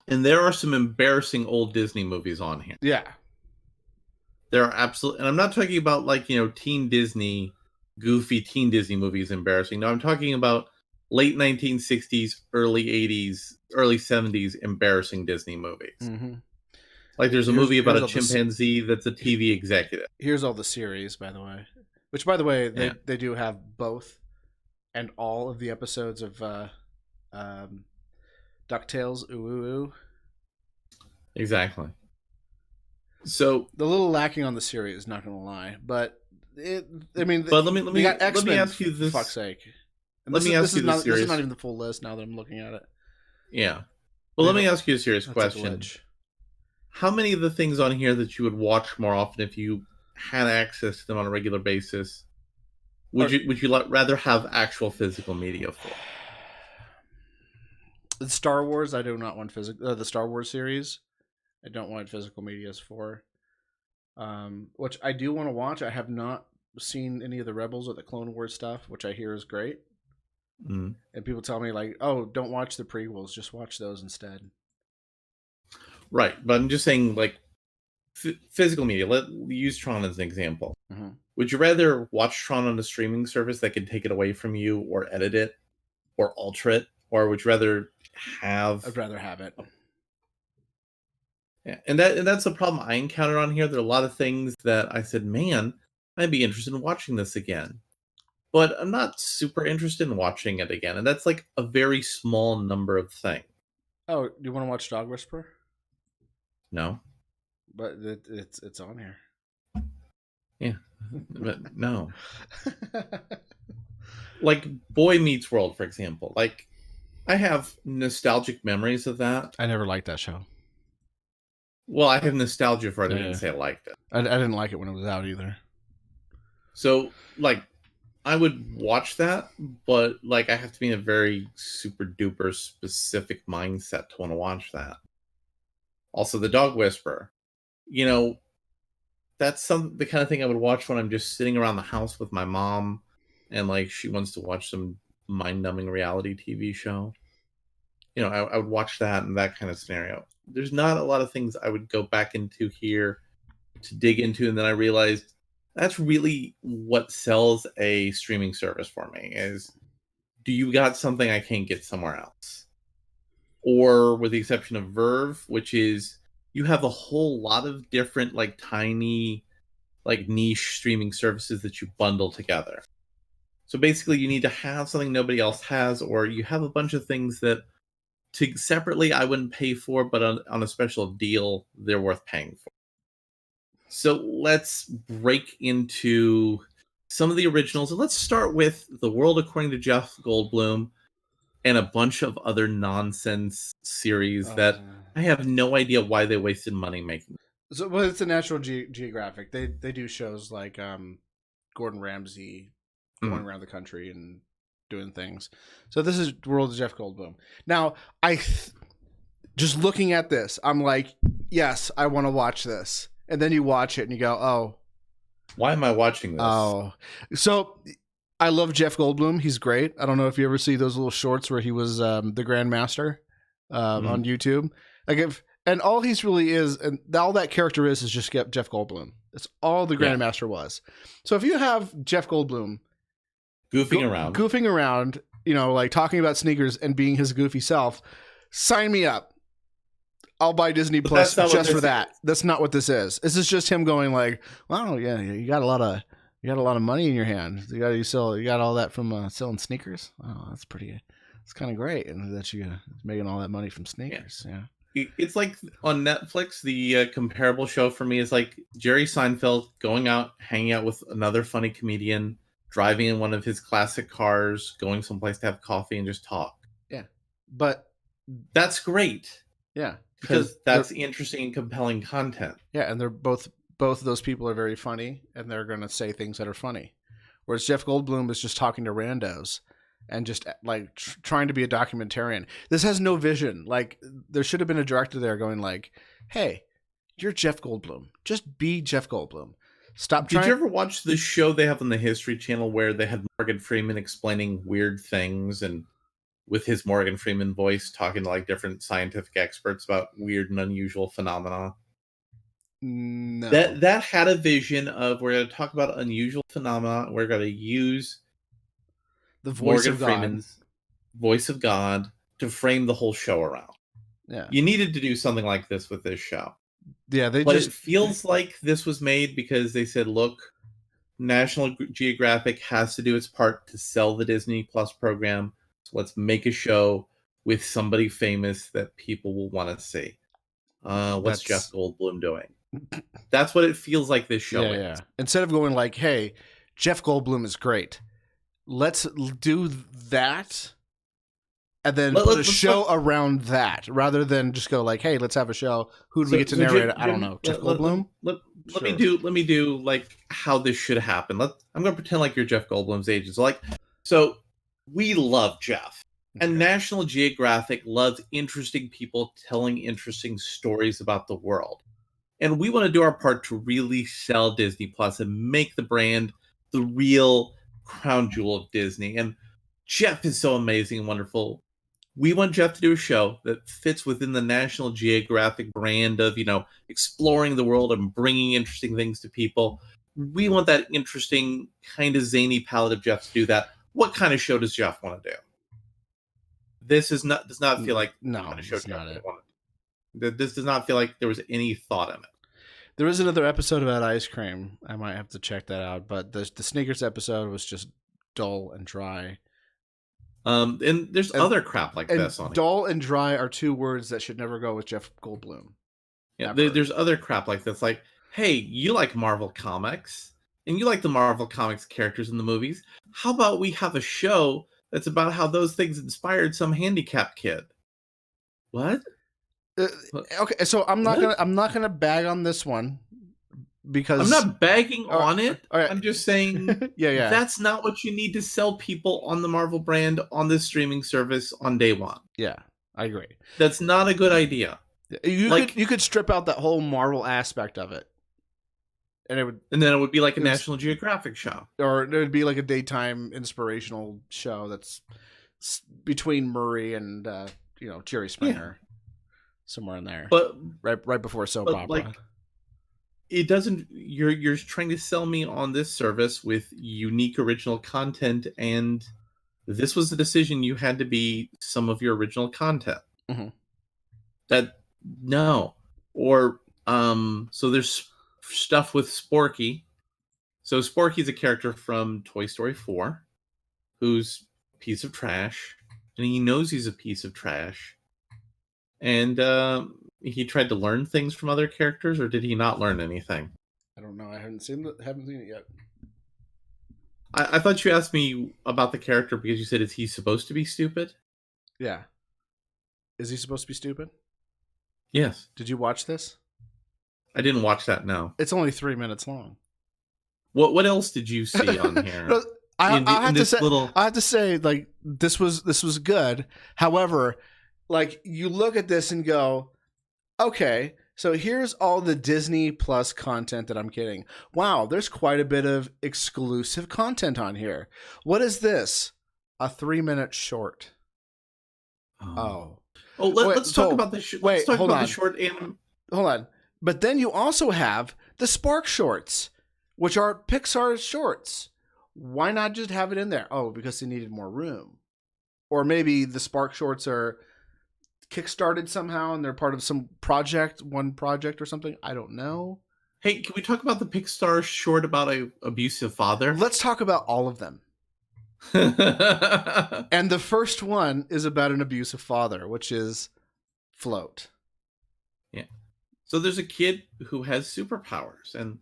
And there are some embarrassing old Disney movies on here. Yeah. There are absolutely, and I'm not talking about like, teen Disney, goofy teen Disney movies embarrassing. No, I'm talking about late 1960s, early 80s, early 70s embarrassing Disney movies. Mm-hmm. Like there's a movie about here's a all this. chimpanzee that's a TV executive. Here's all the series, by the way. Which, by the way, Yeah, they do have both and all of the episodes of um, Ducktales. Ooh, ooh, ooh. exactly. So, The little lacking on the series, not gonna lie, but it. I mean, but they got X let me Men. ask you For this. fuck's sake. And Let me ask you this this is not serious. even the full list. Now that I'm looking at it, Yeah. Well, let me ask you a serious that's a question. glitch. How many of the things on here that you would watch more often if you had access to them on a regular basis would you rather have actual physical media for? The Star Wars, I do not want physical. The Star Wars series, I don't want physical medias for. Which I do want to watch. I have not seen any of the Rebels or the Clone Wars stuff, which I hear is great. Mm. And people tell me like, "Oh, don't watch the prequels. Just watch those instead." Right, but I'm just saying, like, physical media. Let use Tron as an example. Mm-hmm. Would you rather watch Tron on a streaming service that can take it away from you, or edit it, or alter it, or would you rather have? I'd rather have it. Yeah, and that's the problem I encountered on here. There are a lot of things that I said, "Man, I'd be interested in watching this again," but I'm not super interested in watching it again, and that's like a very small number of things. Oh, do you want to watch Dog Whisperer? No, But it's on here. yeah, but no. Like Boy Meets World, for example. Like I have nostalgic memories of that. I never liked that show. Well, I have nostalgia for it. I Yeah. didn't say I liked it. I didn't like it when it was out either. So, like, I would watch that, but like, I have to be in a very super duper specific mindset to want to watch that. Also, The Dog Whisperer. You know, that's the kind of thing I would watch when I'm just sitting around the house with my mom, and like she wants to watch some mind-numbing reality TV show. I would watch that in that kind of scenario. There's not a lot of things I would go back into here to dig into, and then I realized that's really what sells a streaming service for me is, do you got something I can't get somewhere else? Or with the exception of Verve, which is you have a whole lot of different like tiny like niche streaming services that you bundle together. So basically you need to have something nobody else has, or you have a bunch of things that separately I wouldn't pay for, but on a special deal they're worth paying for. So let's break into some of the originals, and let's start with The World According to Jeff Goldblum and a bunch of other nonsense series that I have no idea why they wasted money making. So, well, it's a National Geographic. They do shows like Gordon Ramsay going around the country and doing things. So this is World of Jeff Goldblum. Now, Just looking at this, I'm like, yes, I want to watch this. And then you watch it and you go, oh, Why am I watching this? oh. So I love Jeff Goldblum. He's great. I don't know if you ever see those little shorts where he was the Grandmaster on YouTube. And all he's really is, and all that character is just Jeff Goldblum. That's all the Grandmaster was. So if you have Jeff Goldblum goofing around, like talking about sneakers and being his goofy self, sign me up. I'll buy Disney Plus just for that. That's not what this is. This is just him going like, "Wow, yeah, you got a lot of money in your hand. You got all that from selling sneakers. Oh, that's pretty. It's kind of great, and that you're making all that money from sneakers. Yeah. It's like on Netflix. The comparable show for me is like Jerry Seinfeld going out, hanging out with another funny comedian, driving in one of his classic cars, going someplace to have coffee and just talk. Yeah, but that's great. Yeah. Because that's interesting and compelling content. Yeah, and they're both of those people are very funny, and they're going to say things that are funny. Whereas Jeff Goldblum is just talking to randos and just like trying to be a documentarian. This has no vision. Like there should have been a director there going like, "Hey, you're Jeff Goldblum. Just be Jeff Goldblum. Stop trying." Did you ever watch the show they have on the History Channel where they had Morgan Freeman explaining weird things and with his Morgan Freeman voice talking to like different scientific experts about weird and unusual phenomena? No. That had a vision of, we're going to talk about unusual phenomena. We're going to use the voice Morgan of God. Freeman's voice of God to frame the whole show around. Yeah. You needed to do something like this with this show. Yeah, it feels like this was made because they said, look, National Geographic has to do its part to sell the Disney Plus program. So let's make a show with somebody famous that people will want to see. What's Jeff Goldblum doing? That's what it feels like this show is. Yeah. Instead of going like, hey, Jeff Goldblum is great, let's do that and then put a show around that rather than just go like, hey, let's have a show. Who do we get to narrate it? I don't know. Jeff Goldblum? Let me do like how this should happen. I'm going to pretend like you're Jeff Goldblum's agent. So we love Jeff. And National Geographic loves interesting people telling interesting stories about the world. And we want to do our part to really sell Disney Plus and make the brand the real crown jewel of Disney. And Jeff is so amazing and wonderful. We want Jeff to do a show that fits within the National Geographic brand of, exploring the world and bringing interesting things to people. We want that interesting, kind of zany palette of Jeff to do that. What kind of show does Jeff want to do? This does not feel like no, kind of show it's not it. This does not feel like there was any thought in it. There is another episode about ice cream. I might have to check that out. But the sneakers episode was just dull and dry. And there's other crap like this on it. Dull and dry are two words that should never go with Jeff Goldblum. Yeah, there's other crap like this. Like, hey, you like Marvel Comics, and you like the Marvel Comics characters in the movies. How about we have a show that's about how those things inspired some handicapped kid? What? Okay, so I'm not gonna bag on this one because I'm not bagging on it. Right. I'm just saying, yeah, that's not what you need to sell people on the Marvel brand on this streaming service on day one. Yeah, I agree. That's not a good idea. You could strip out that whole Marvel aspect of it, and then it would be like a National Geographic show, or it would be like a daytime inspirational show that's between Murray and Jerry Springer. Yeah. Somewhere in there, but right before soap opera. Like, it doesn't. You're trying to sell me on this service with unique original content, and this was a decision you had to be some of your original content. Mm-hmm. So there's stuff with Sporky. So Sporky's a character from Toy Story 4, who's a piece of trash, and he knows he's a piece of trash. And he tried to learn things from other characters, or did he not learn anything? I don't know. I haven't seen it yet. I thought you asked me about the character because you said, is he supposed to be stupid? Yeah. Is he supposed to be stupid? Yes. Did you watch this? I didn't watch that, no. It's only 3 minutes long. What else did you see on here? I have to say, like, this was good. However, like you look at this and go, okay, so here's all the Disney Plus content that I'm getting. Wow, there's quite a bit of exclusive content on here. What is this? A 3-minute short. Oh. Let's talk about the let's talk hold about on. the short anim. Hold on. But then you also have the Spark shorts, which are Pixar's shorts. Why not just have it in there? Oh, because they needed more room. Or maybe the Spark shorts are kickstarted somehow and they're part of some project, one project or something. I don't know. Hey, can we talk about the Pixar short about a abusive father? Let's talk about all of them. And the first one is about an abusive father, which is Float. Yeah. So there's a kid who has superpowers, and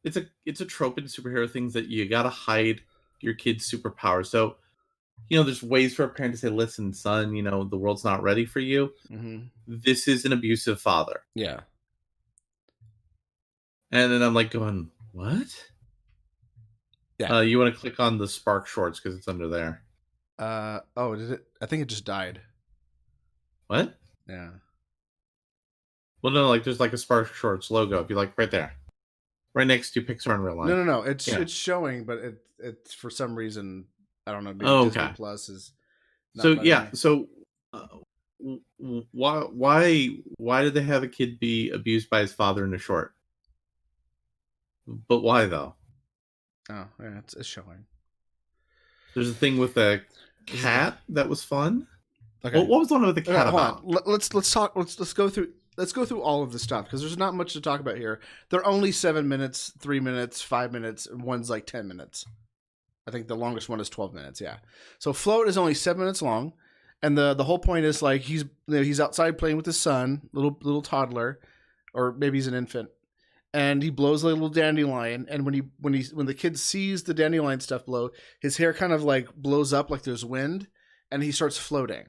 it's a trope in superhero things that you gotta hide your kid's superpowers. So, there's ways for a parent to say, "Listen, son, the world's not ready for you. Mm-hmm. This is an abusive father." Yeah. And then I'm like going, "What?" Yeah. You want to click on the Spark shorts because it's under there. Oh, did it? I think it just died. What? Yeah. Well, no, like there's like a Spark Shorts logo. If you like, right there, right next to Pixar in real life. No. It's showing, but it's for some reason I don't know. Maybe okay. Disney Plus is. So yeah. Me. So why did they have a kid be abused by his father in a short? But why though? Oh yeah, it's showing. There's a thing with a cat that was fun. Okay. What was the one with the cat about? Let's talk. Let's go through all of the stuff because there's not much to talk about here. They're only 7 minutes, 3 minutes, 5 minutes, and one's like 10 minutes. I think the longest one is 12 minutes. Yeah. So Float is only 7 minutes long, and the whole point is like he's outside playing with his son, little toddler, or maybe he's an infant, and he blows a little dandelion. And when the kid sees the dandelion stuff blow, his hair kind of like blows up like there's wind, and he starts floating.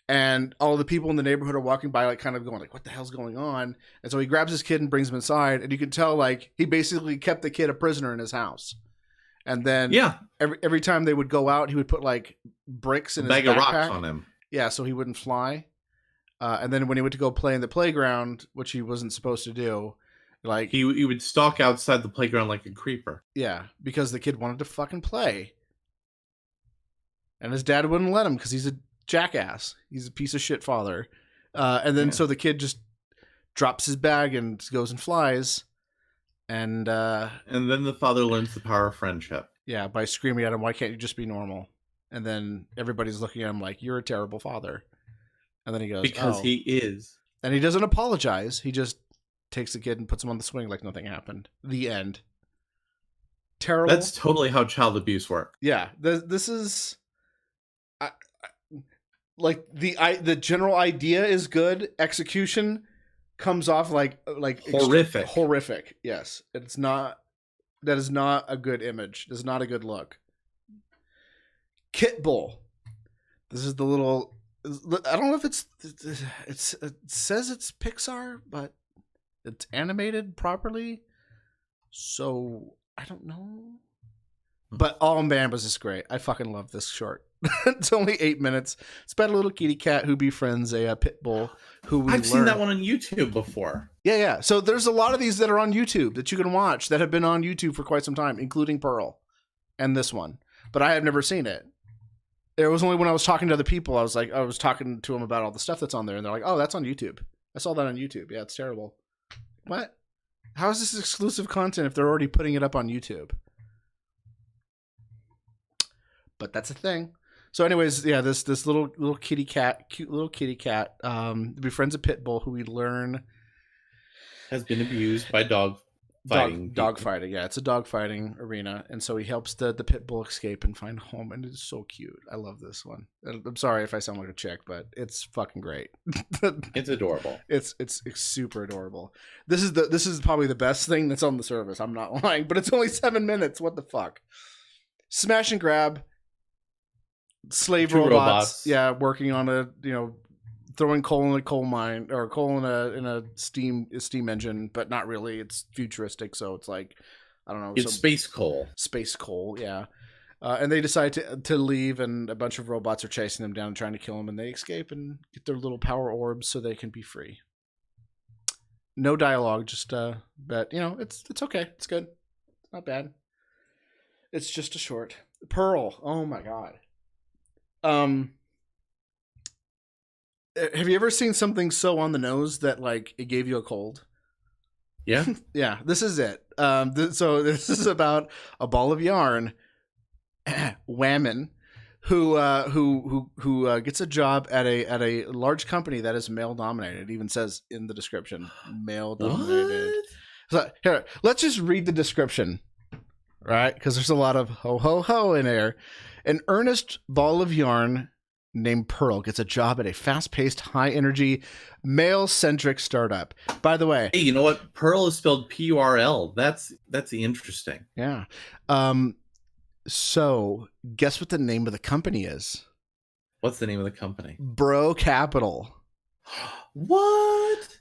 And all the people in the neighborhood are walking by, like, kind of going, like, what the hell's going on? And so he grabs his kid and brings him inside. And you can tell, like, he basically kept the kid a prisoner in his house. And then every time they would go out, he would put, like, bricks in his backpack. Bag of rocks on him. Yeah, so he wouldn't fly. And then when he went to go play in the playground, which he wasn't supposed to do, like... He would stalk outside the playground like a creeper. Yeah, because the kid wanted to fucking play. And his dad wouldn't let him because he's a jackass. He's a piece of shit father. And then so the kid just drops his bag and goes and flies. And then the father learns the power of friendship. Yeah, by screaming at him, why can't you just be normal? And then everybody's looking at him like, you're a terrible father. And then he goes, because he is. And he doesn't apologize. He just takes the kid and puts him on the swing like nothing happened. The end. Terrible. That's totally how child abuse works. Yeah. This is... like the general idea is good. Execution comes off like horrific. Yes, it's not. That is not a good image. This is not a good look. Kit Bull. This is the little. I don't know if it says it's Pixar, but it's animated properly. So I don't know. But oh man, was this great! I fucking love this short. It's only 8 minutes. It's about a little kitty cat who befriends a pit bull. I've seen that one on YouTube before. Yeah. So there's a lot of these that are on YouTube that you can watch that have been on YouTube for quite some time, including Pearl and this one. But I have never seen it. It was only when I was talking to other people, I was talking to them about all the stuff that's on there, and they're like, "Oh, that's on YouTube. I saw that on YouTube. Yeah, it's terrible." What? How is this exclusive content if they're already putting it up on YouTube? But that's a thing. So, anyways, yeah, this little kitty cat, cute little kitty cat, befriends a pit bull who we learn has been abused by dog fighting. Dog fighting, yeah, it's a dog fighting arena, and so he helps the pit bull escape and find home, and it's so cute. I love this one. I'm sorry if I sound like a chick, but it's fucking great. It's adorable. It's super adorable. This is probably the best thing that's on the service. I'm not lying, but it's only 7 minutes. What the fuck? Smash and grab. Slave robots, yeah, working on throwing coal in a coal mine or coal in a steam engine, but not really. It's futuristic, so it's like I don't know. It's space coal. Space coal, yeah. And they decide to leave, and a bunch of robots are chasing them down and trying to kill them, and they escape and get their little power orbs so they can be free. No dialogue, just but it's okay. It's good. It's not bad. It's just a short. Pearl. Oh my god. Have you ever seen something so on the nose that like it gave you a cold? Yeah. Yeah, this is it. So this is about a ball of yarn, Whammon, who gets a job at a large company that is male dominated. It even says in the description, male dominated. So here, let's just read the description, right? Because there's a lot of ho ho ho in there. An earnest ball of yarn named Pearl gets a job at a fast-paced, high-energy, male-centric startup. By the way, Hey, you know what? Pearl is spelled P-U-R-L. That's interesting. yeah. So guess what the name of the company is? What's the name of the company? Bro Capital. What?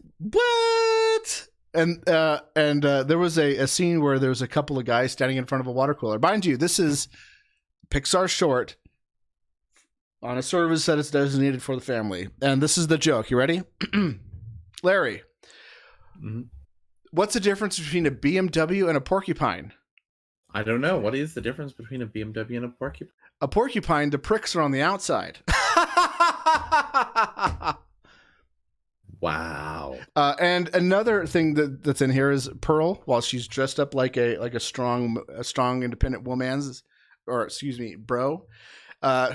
And there was a scene where there was a couple of guys standing in front of a water cooler. Mind you, this is Pixar short on a service that is designated for the family. And this is the joke. You ready? Larry, what's the difference between a BMW and a porcupine? I don't know. What is the difference between a BMW and a porcupine? A porcupine, the pricks are on the outside. Wow. And another thing that's in here is Pearl, while she's dressed up like a strong independent woman's, or excuse me, bro,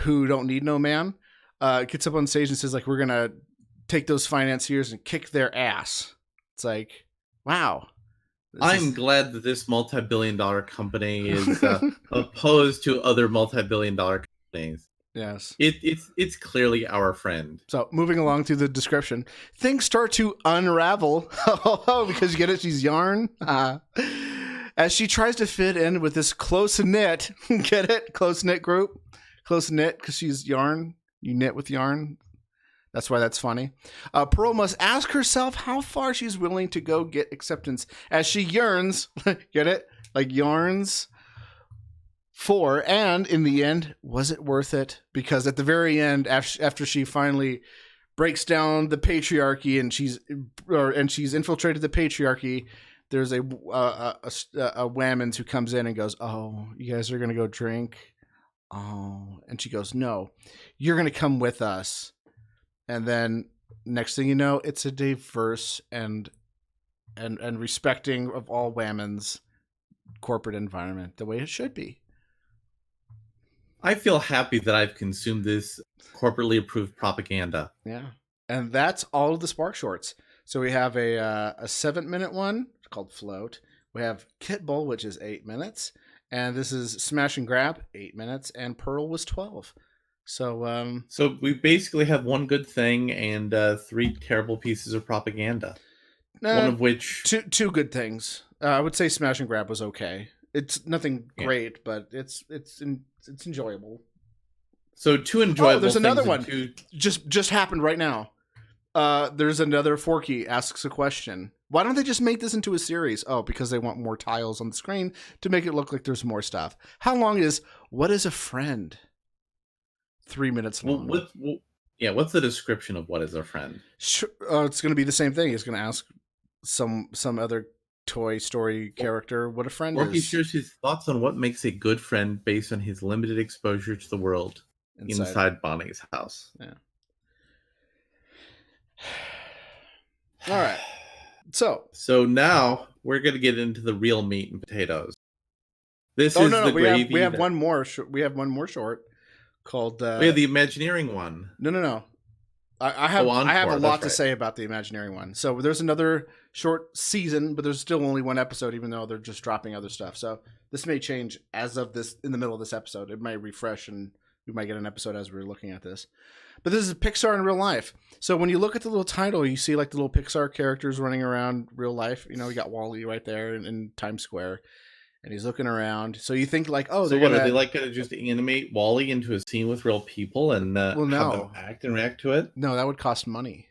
who don't need no man, gets up on stage and says like, we're gonna take those financiers and kick their ass. It's like, wow. I'm glad that this multi-billion-dollar company is opposed to other multi-billion-dollar companies. Yes. It's clearly our friend. So moving along through the description, things start to unravel because you get it, she's yarn. As she tries to fit in with this close-knit, get it? Close-knit group. Close-knit because she's yarn. You knit with yarn. That's why that's funny. Pearl must ask herself how far she's willing to go get acceptance as she yearns, get it? Like yarns for, and in the end, was it worth it? Because at the very end, after she finally breaks down the patriarchy and she's infiltrated the patriarchy, there's a Whammons who comes in and goes, "Oh, you guys are gonna go drink?" Oh, and she goes, "No, you're gonna come with us." And then next thing you know, it's a diverse and respecting of all Whammons corporate environment the way it should be. I feel happy that I've consumed this corporately approved propaganda. Yeah. And that's all of the Spark Shorts. So we have a 7-minute one called Float. We have Kit Bull, which is 8 minutes. And this is Smash and Grab, 8 minutes. And Pearl was 12. So we basically have one good thing and 3 terrible pieces of propaganda. One of which two good things. I would say Smash and Grab was okay. It's nothing great, but it's enjoyable. So 2 enjoyable. Oh, there's another one. 2... Just happened right now. There's another Forky asks a question. Why don't they just make this into a series? Oh, because they want more tiles on the screen to make it look like there's more stuff. How long is What is a Friend? 3 minutes long. What's the description of What is a Friend? Sure, it's going to be the same thing. He's going to ask some other Toy Story character what a friend is. Or he shares his thoughts on what makes a good friend based on his limited exposure to the world inside Bonnie's house. Yeah. All right. So now we're going to get into the real meat and potatoes. This is the gravy. We have one more. We have one more short called. We have the Imagineering one. No. I have a lot to say about the Imagineering one. So there's another short season, but there's still only one episode, even though they're just dropping other stuff. So this may change as of this in the middle of this episode. It might refresh, and we might get an episode as we're looking at this. But this is Pixar in real life. So when you look at the little title, you see like the little Pixar characters running around real life. You know, you got WALL-E right there in Times Square. And he's looking around. So you think like, oh, so what, are they like going to just animate WALL-E into a scene with real people and have them act and react to it? No, that would cost money.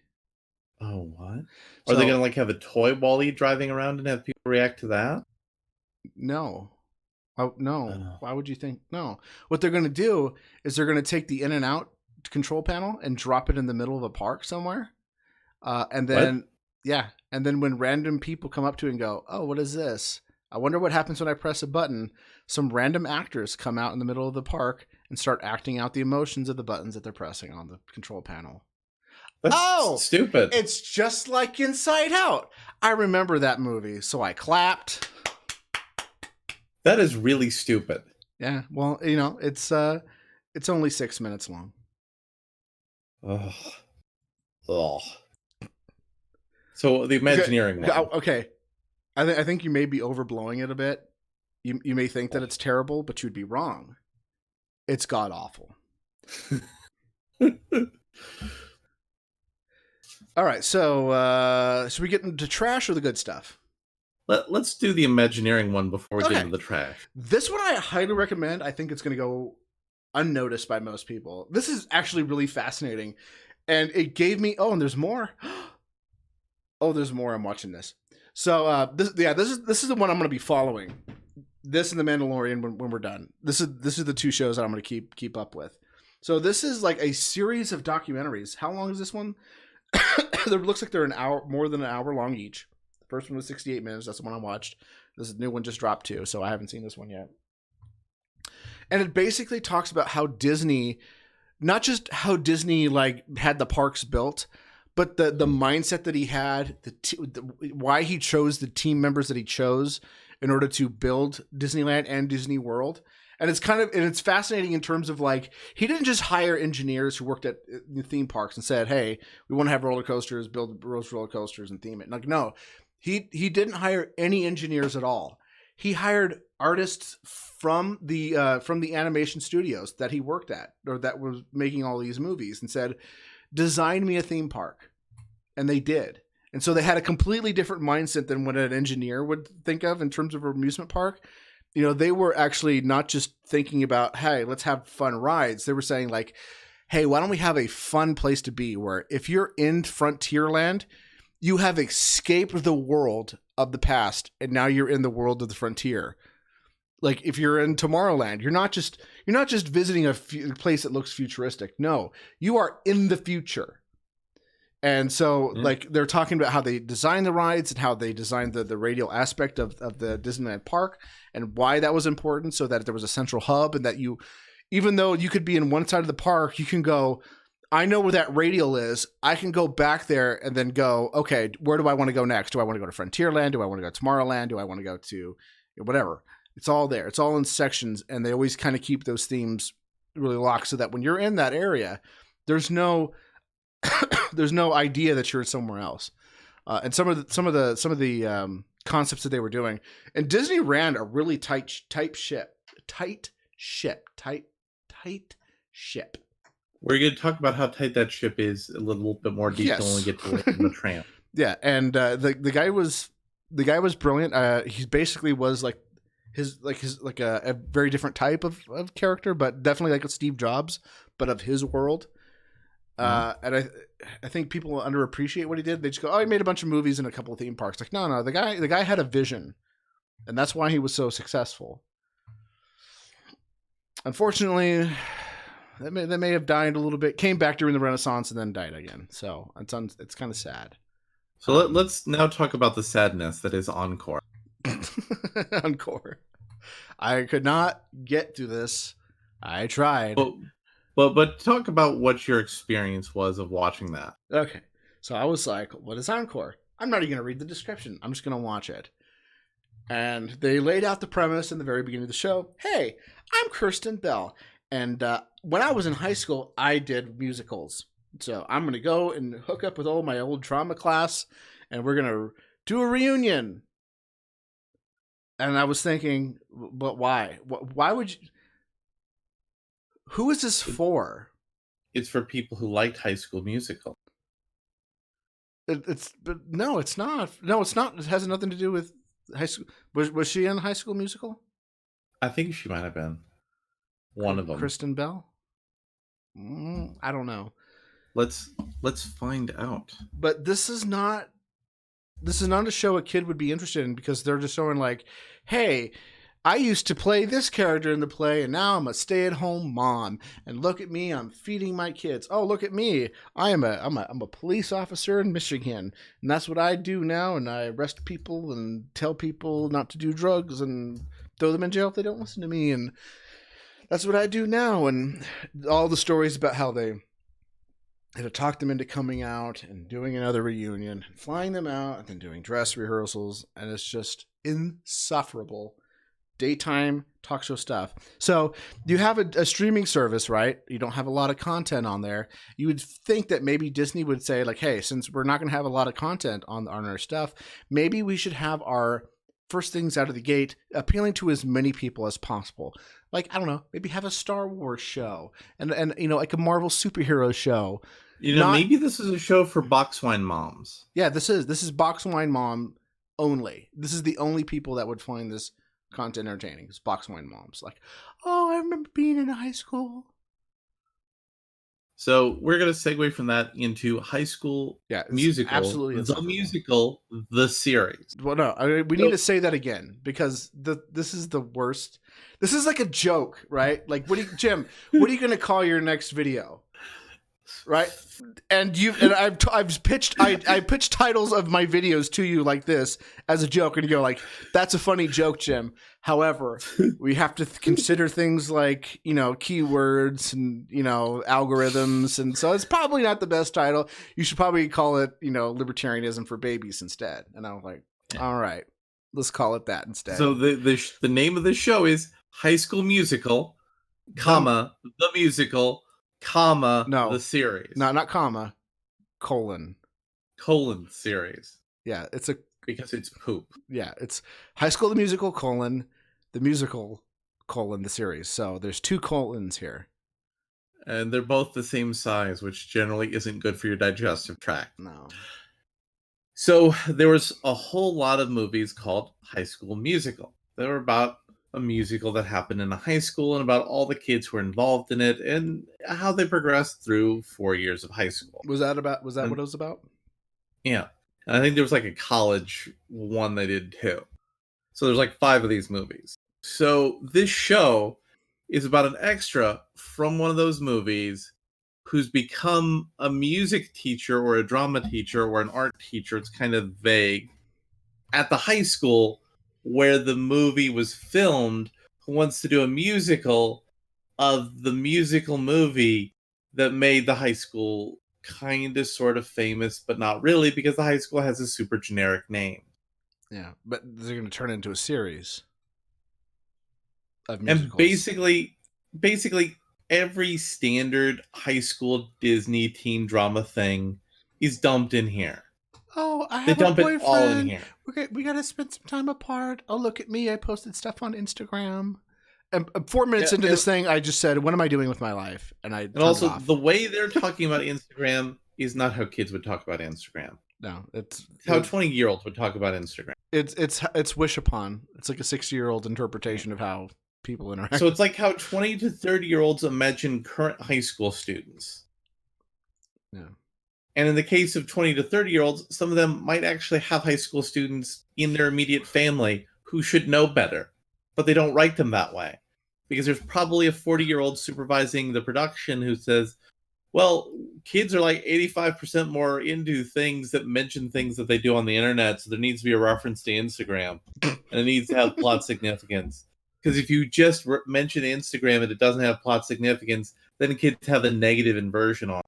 Oh, what? Are they going to like have a toy WALL-E driving around and have people react to that? No. Oh no! Oh. Why would you think no? What they're going to do is they're going to take the in and out control panel and drop it in the middle of a park somewhere, and What? then yeah, and then when random people come up to it and go, "Oh, what is this? I wonder what happens when I press a button." Some random actors come out in the middle of the park and start acting out the emotions of the buttons that they're pressing on the control panel. That's Oh, stupid. it's just like Inside Out. I remember that movie, so I clapped. That is really stupid. Yeah, well, it's only 6 minutes long. Ugh. Ugh. So the Imagineering one. Okay. I think you may be overblowing it a bit. You may think that it's terrible, but you'd be wrong. It's god awful. All right, so should we get into trash or the good stuff? Let's do the Imagineering one before we get into the trash. This one I highly recommend. I think it's going to go unnoticed by most people. This is actually really fascinating, and it gave me. Oh, and there's more. Oh, there's more. I'm watching this. So this is the one I'm going to be following. This and The Mandalorian when we're done. This is the two shows that I'm going to keep up with. So this is like a series of documentaries. How long is this one? There looks like they're more than an hour long each. The first one was 68 minutes. That's the one I watched. This new one just dropped too, so I haven't seen this one yet. And it basically talks about how Disney, not just how Disney like had the parks built, but the mindset that he had, why he chose the team members that he chose in order to build Disneyland and Disney World. And it's fascinating in terms of like, he didn't just hire engineers who worked at the theme parks and said, "Hey, we want to have roller coasters, build roller coasters and theme it." Like, no, he didn't hire any engineers at all. He hired artists from the animation studios that he worked at or that was making all these movies and said, "Design me a theme park." And they did. And so they had a completely different mindset than what an engineer would think of in terms of an amusement park. They were actually not just thinking about, hey, let's have fun rides. They were saying like, hey, why don't we have a fun place to be where if you're in Frontierland, you have escaped the world of the past and now you're in the world of the frontier. Like if you're in Tomorrowland, you're not just visiting a place that looks futuristic. No, you are in the future. And so, like, they're talking about how they designed the rides and how they designed the radial aspect of the Disneyland park and why that was important, so that there was a central hub and that even though you could be in one side of the park, you can go, I know where that radial is. I can go back there and then go, okay, where do I want to go next? Do I want to go to Frontierland? Do I want to go to Tomorrowland? Do I want to go to whatever? It's all there. It's all in sections, and they always kind of keep those themes really locked so that when you're in that area, there's no idea that you're somewhere else. And some of the concepts that they were doing, and Disney ran a really tight ship. We're going to talk about how tight that ship is a little bit more detail when we get to the tramp. Yeah, and the guy was brilliant. He basically was like a very different type of character, but definitely like a Steve Jobs, but of his world. And I think people underappreciate what he did. They just go, "Oh, he made a bunch of movies and a couple of theme parks." Like, no, the guy had a vision, and that's why he was so successful. Unfortunately, that may have died a little bit. Came back during the Renaissance and then died again. So it's kind of sad. So let's now talk about the sadness that is Encore. Encore. I could not get through this. I tried. But talk about what your experience was of watching that. Okay. So I was like, what is Encore? I'm not even going to read the description. I'm just going to watch it. And they laid out the premise in the very beginning of the show. Hey, I'm Kirsten Bell. And when I was in high school, I did musicals. So I'm going to go and hook up with all my old drama class, and we're going to do a reunion. And I was thinking, but why? Why would you... Who is this for? It's for people who liked High School Musical. No, it's not. No, it's not. It has nothing to do with high school. Was she in High School Musical? I think she might have been one of them. Kristen Bell. I don't know. Let's find out. But this is not a show a kid would be interested in, because they're just showing like, hey, I used to play this character in the play, and now I'm a stay-at-home mom. And look at me, I'm feeding my kids. Oh, look at me, I'm a police officer in Michigan, and that's what I do now. And I arrest people and tell people not to do drugs and throw them in jail if they don't listen to me. And that's what I do now. And all the stories about how they had to talk them into coming out and doing another reunion, and flying them out, and then doing dress rehearsals, and it's just insufferable daytime talk show stuff. So you have a streaming service, right? You don't have a lot of content on there. You would think that maybe Disney would say, like, hey, since we're not going to have a lot of content on our stuff, maybe we should have our first things out of the gate appealing to as many people as possible. Like, I don't know, maybe have a Star Wars show and you know, like a Marvel superhero show. You know, maybe this is a show for box wine moms. Yeah, this is box wine mom only. This is the only people that would find this content entertaining. It's box wine moms. Like, oh, I remember being in high school. So we're going to segue from that into High School Musical. Absolutely the musical, the series. Well, no, we need to say that again, because this is the worst. This is like a joke, right? Like, Jim, what are you going to call your next video? Right, and I've pitched I pitched titles of my videos to you like this as a joke, and you go like, "That's a funny joke, Jim." However, we have to consider things like, you know, keywords and, you know, algorithms, and so it's probably not the best title. You should probably call it, you know, Libertarianism for Babies instead. And I was like, all right, let's call it that instead. So the name of the show is High School Musical, comma the musical, comma the series. No, not comma, colon series. Yeah, because it's poop. Yeah, it's High School the Musical, colon the musical, colon the series. So there's 2 colons here, and they're both the same size, which generally isn't good for your digestive tract. No. So there was a whole lot of movies called High School Musical. They were about a musical that happened in a high school and about all the kids who were involved in it and how they progressed through 4 years of high school. Was that what it was about? Yeah. And I think there was like a college one they did too. So there's like 5 of these movies. So this show is about an extra from one of those movies who's become a music teacher or a drama teacher or an art teacher. It's kind of vague. At the high school where the movie was filmed, who wants to do a musical of the musical movie that made the high school kind of sort of famous, but not really, because the high school has a super generic name. Yeah, but they're going to turn it into a series of musicals. And basically every standard high school Disney teen drama thing is dumped in here. Oh, I have a boyfriend. It all in here. We got to spend some time apart. Oh, look at me. I posted stuff on Instagram. And 4 minutes into this thing, I just said, what am I doing with my life? And also, the way they're talking about Instagram is not how kids would talk about Instagram. No, it's how 20-year-olds would talk about Instagram. It's wish upon. It's like a 60-year-old interpretation of how people interact. So it's like how 20 to 30-year-olds imagine current high school students. Yeah. And in the case of 20 to 30-year-olds, some of them might actually have high school students in their immediate family who should know better, but they don't write them that way. Because there's probably a 40-year-old supervising the production who says, well, kids are like 85% more into things that mention things that they do on the internet, so there needs to be a reference to Instagram, and it needs to have plot significance. Because if you just mention Instagram and it doesn't have plot significance, then kids have a negative inversion on it.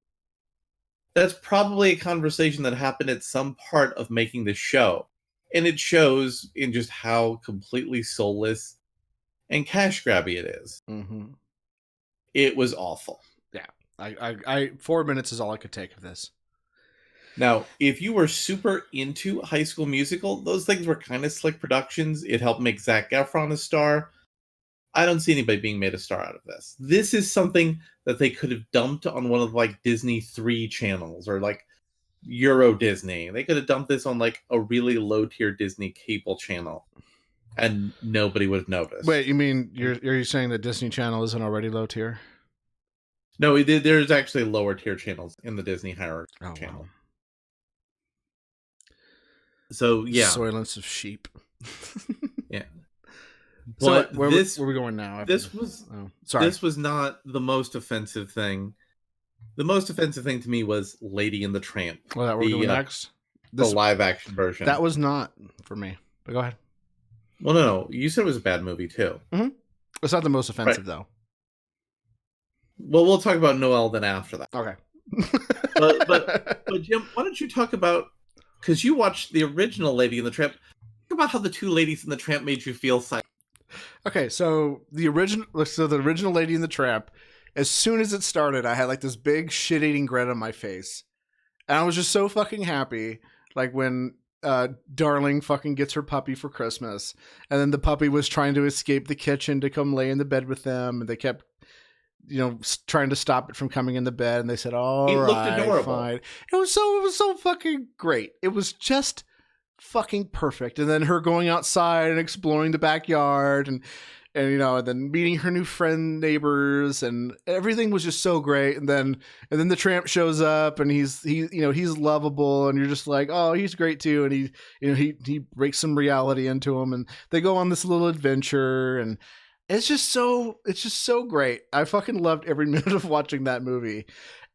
That's probably a conversation that happened at some part of making the show. And it shows in just how completely soulless and cash grabby it is. Mm-hmm. It was awful. Yeah. I 4 minutes is all I could take of this. Now, if you were super into High School Musical, those things were kind of slick productions. It helped make Zac Efron a star. I don't see anybody being made a star out of this. This is something that they could have dumped on one of like Disney 3 channels or like Euro Disney. They could have dumped this on like a really low tier Disney cable channel and nobody would have noticed. Wait, you mean you're saying that Disney Channel isn't already low tier? No, there's actually lower tier channels in the Disney hierarchy channel. Wow. So yeah. Soylence of sheep. Yeah. But where this are we going now? this was Sorry. this was not the most offensive thing. The most offensive thing to me was Lady and the Tramp. Well, that we're doing next. The live action version. That was not for me. But go ahead. Well, no. You said it was a bad movie too. Mm-hmm. It's not the most offensive though. Well, we'll talk about Noelle then after that. Okay. but Jim, why don't you talk about, because you watched the original Lady and the Tramp, talk about how the two ladies in the Tramp made you feel psyched. Okay, so the original Lady and the Tramp, as soon as it started, I had like this big shit-eating grin on my face, and I was just so fucking happy, like when Darling fucking gets her puppy for Christmas, and then the puppy was trying to escape the kitchen to come lay in the bed with them, and they kept, trying to stop it from coming in the bed, and they said, "All right, looked adorable. Fine." It was so fucking great. It was just fucking perfect. And then her going outside and exploring the backyard, and then meeting her new friend neighbors, and everything was just so great. And then the Tramp shows up, and he's lovable, and you're just like, oh, he's great too. And he breaks some reality into him, and they go on this little adventure, and it's just so great. I fucking loved every minute of watching that movie.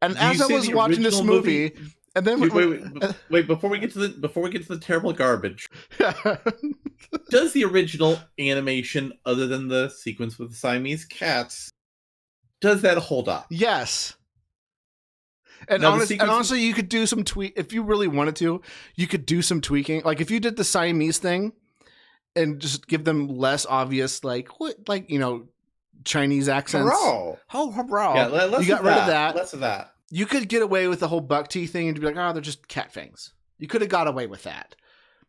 And as I was watching this movie, and then wait, before we get to the terrible garbage, does the original animation, other than the sequence with the Siamese cats, does that hold up? Yes. And honestly, you could do some tweak if you really wanted to. You could do some tweaking, like if you did the Siamese thing, and just give them less obvious, Chinese accents. Hurrah. Yeah, you got rid of that. Less of that. You could get away with the whole buck teeth thing and be like, oh, they're just cat fangs. You could have got away with that.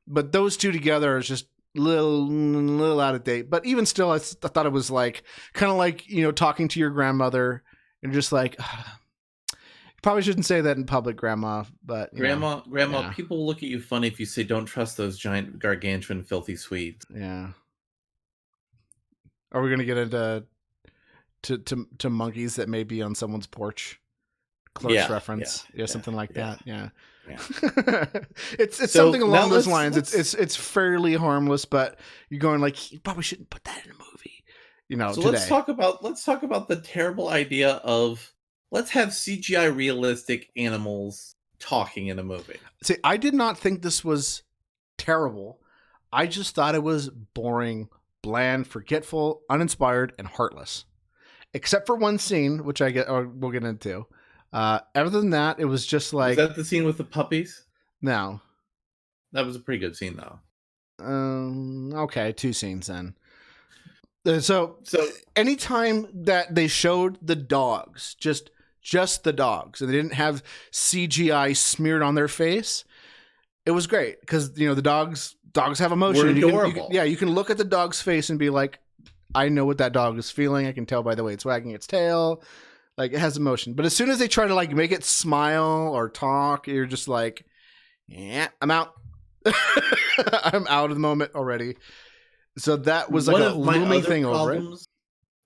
But those two together is just little out of date. But even still, I thought it was like kind of like, talking to your grandmother and just like, you probably shouldn't say that in public, Grandma. But Grandma, yeah. People look at you funny if you say, don't trust those giant, gargantuan, filthy Swedes. Yeah. Are we going to get into to monkeys that may be on someone's porch? Close reference, something like that. Yeah. It's something along those lines. It's fairly harmless, but you're going like, you probably shouldn't put that in a movie. So today. let's talk about the terrible idea of let's have CGI realistic animals talking in a movie. See, I did not think this was terrible. I just thought it was boring, bland, forgetful, uninspired, and heartless. Except for one scene, which we'll get into. Other than that, it was just like... Is that the scene with the puppies? No. That was a pretty good scene, though. Okay, two scenes then. So anytime that they showed the dogs, just the dogs, and they didn't have CGI smeared on their face, it was great. Because, the dogs have emotion. We're adorable. You can look at the dog's face and be like, I know what that dog is feeling. I can tell by the way it's wagging its tail. Like, it has emotion. But as soon as they try to, like, make it smile or talk, you're just like, yeah, I'm out. I'm out of the moment already. So that was like a looming thing over it.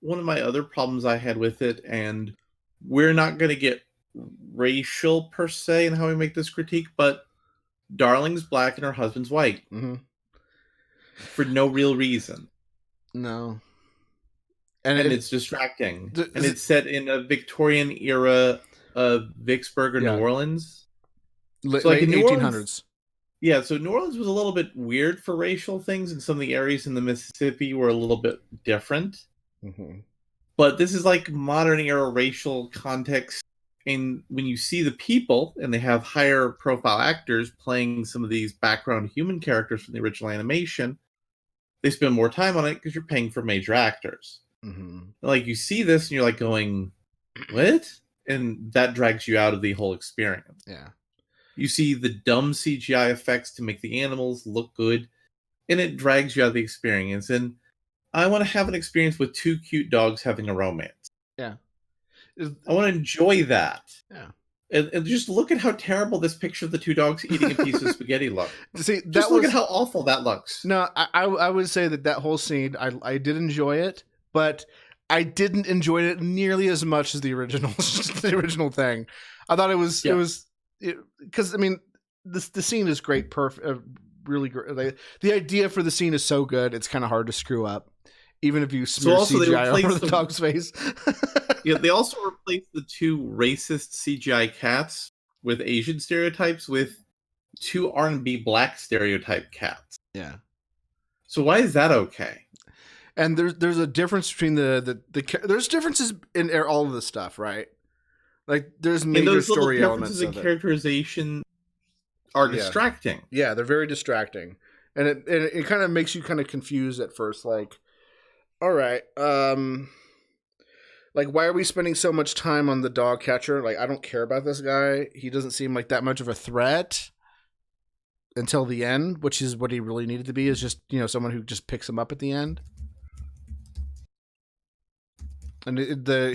One of my other problems I had with it, and we're not going to get racial per se in how we make this critique, but Darling's black and her husband's white. Mm-hmm. For no real reason. No. And it's distracting. And it's set in a Victorian era of Vicksburg or New Orleans. So like in the 1800s. Yeah, so New Orleans was a little bit weird for racial things, and some of the areas in the Mississippi were a little bit different. Mm-hmm. But this is like modern era racial context. And when you see the people, and they have higher profile actors playing some of these background human characters from the original animation, they spend more time on it because you're paying for major actors. Mm-hmm. Like, you see this and you're like going, what? And that drags you out of the whole experience. Yeah. You see the dumb CGI effects to make the animals look good, and it drags you out of the experience. And I want to have an experience with two cute dogs having a romance. Yeah. I want to enjoy that. Yeah. And just look at how terrible this picture of the two dogs eating a piece of spaghetti looks. See, look at how awful that looks. No, I would say that whole scene, I did enjoy it, but I didn't enjoy it nearly as much as the original thing. I thought it was because I mean the scene is great, perfect, really great. Like, the idea for the scene is so good, it's kind of hard to screw up. even if you smear also they CGI over replaced the dog's face. Yeah, they also replaced the 2 racist CGI cats with Asian stereotypes with 2 R&B black stereotype cats. Yeah. So why is that okay? And there's a difference between there's differences in all of this stuff, right? Like there's major those little story elements differences in of it. characterization are distracting. Yeah, they're very distracting, and it kind of makes you kind of confused at first. Like, all right, like why are we spending so much time on the dog catcher? Like, I don't care about this guy. He doesn't seem like that much of a threat until the end, which is what he really needed to be. Is just someone who just picks him up at the end. And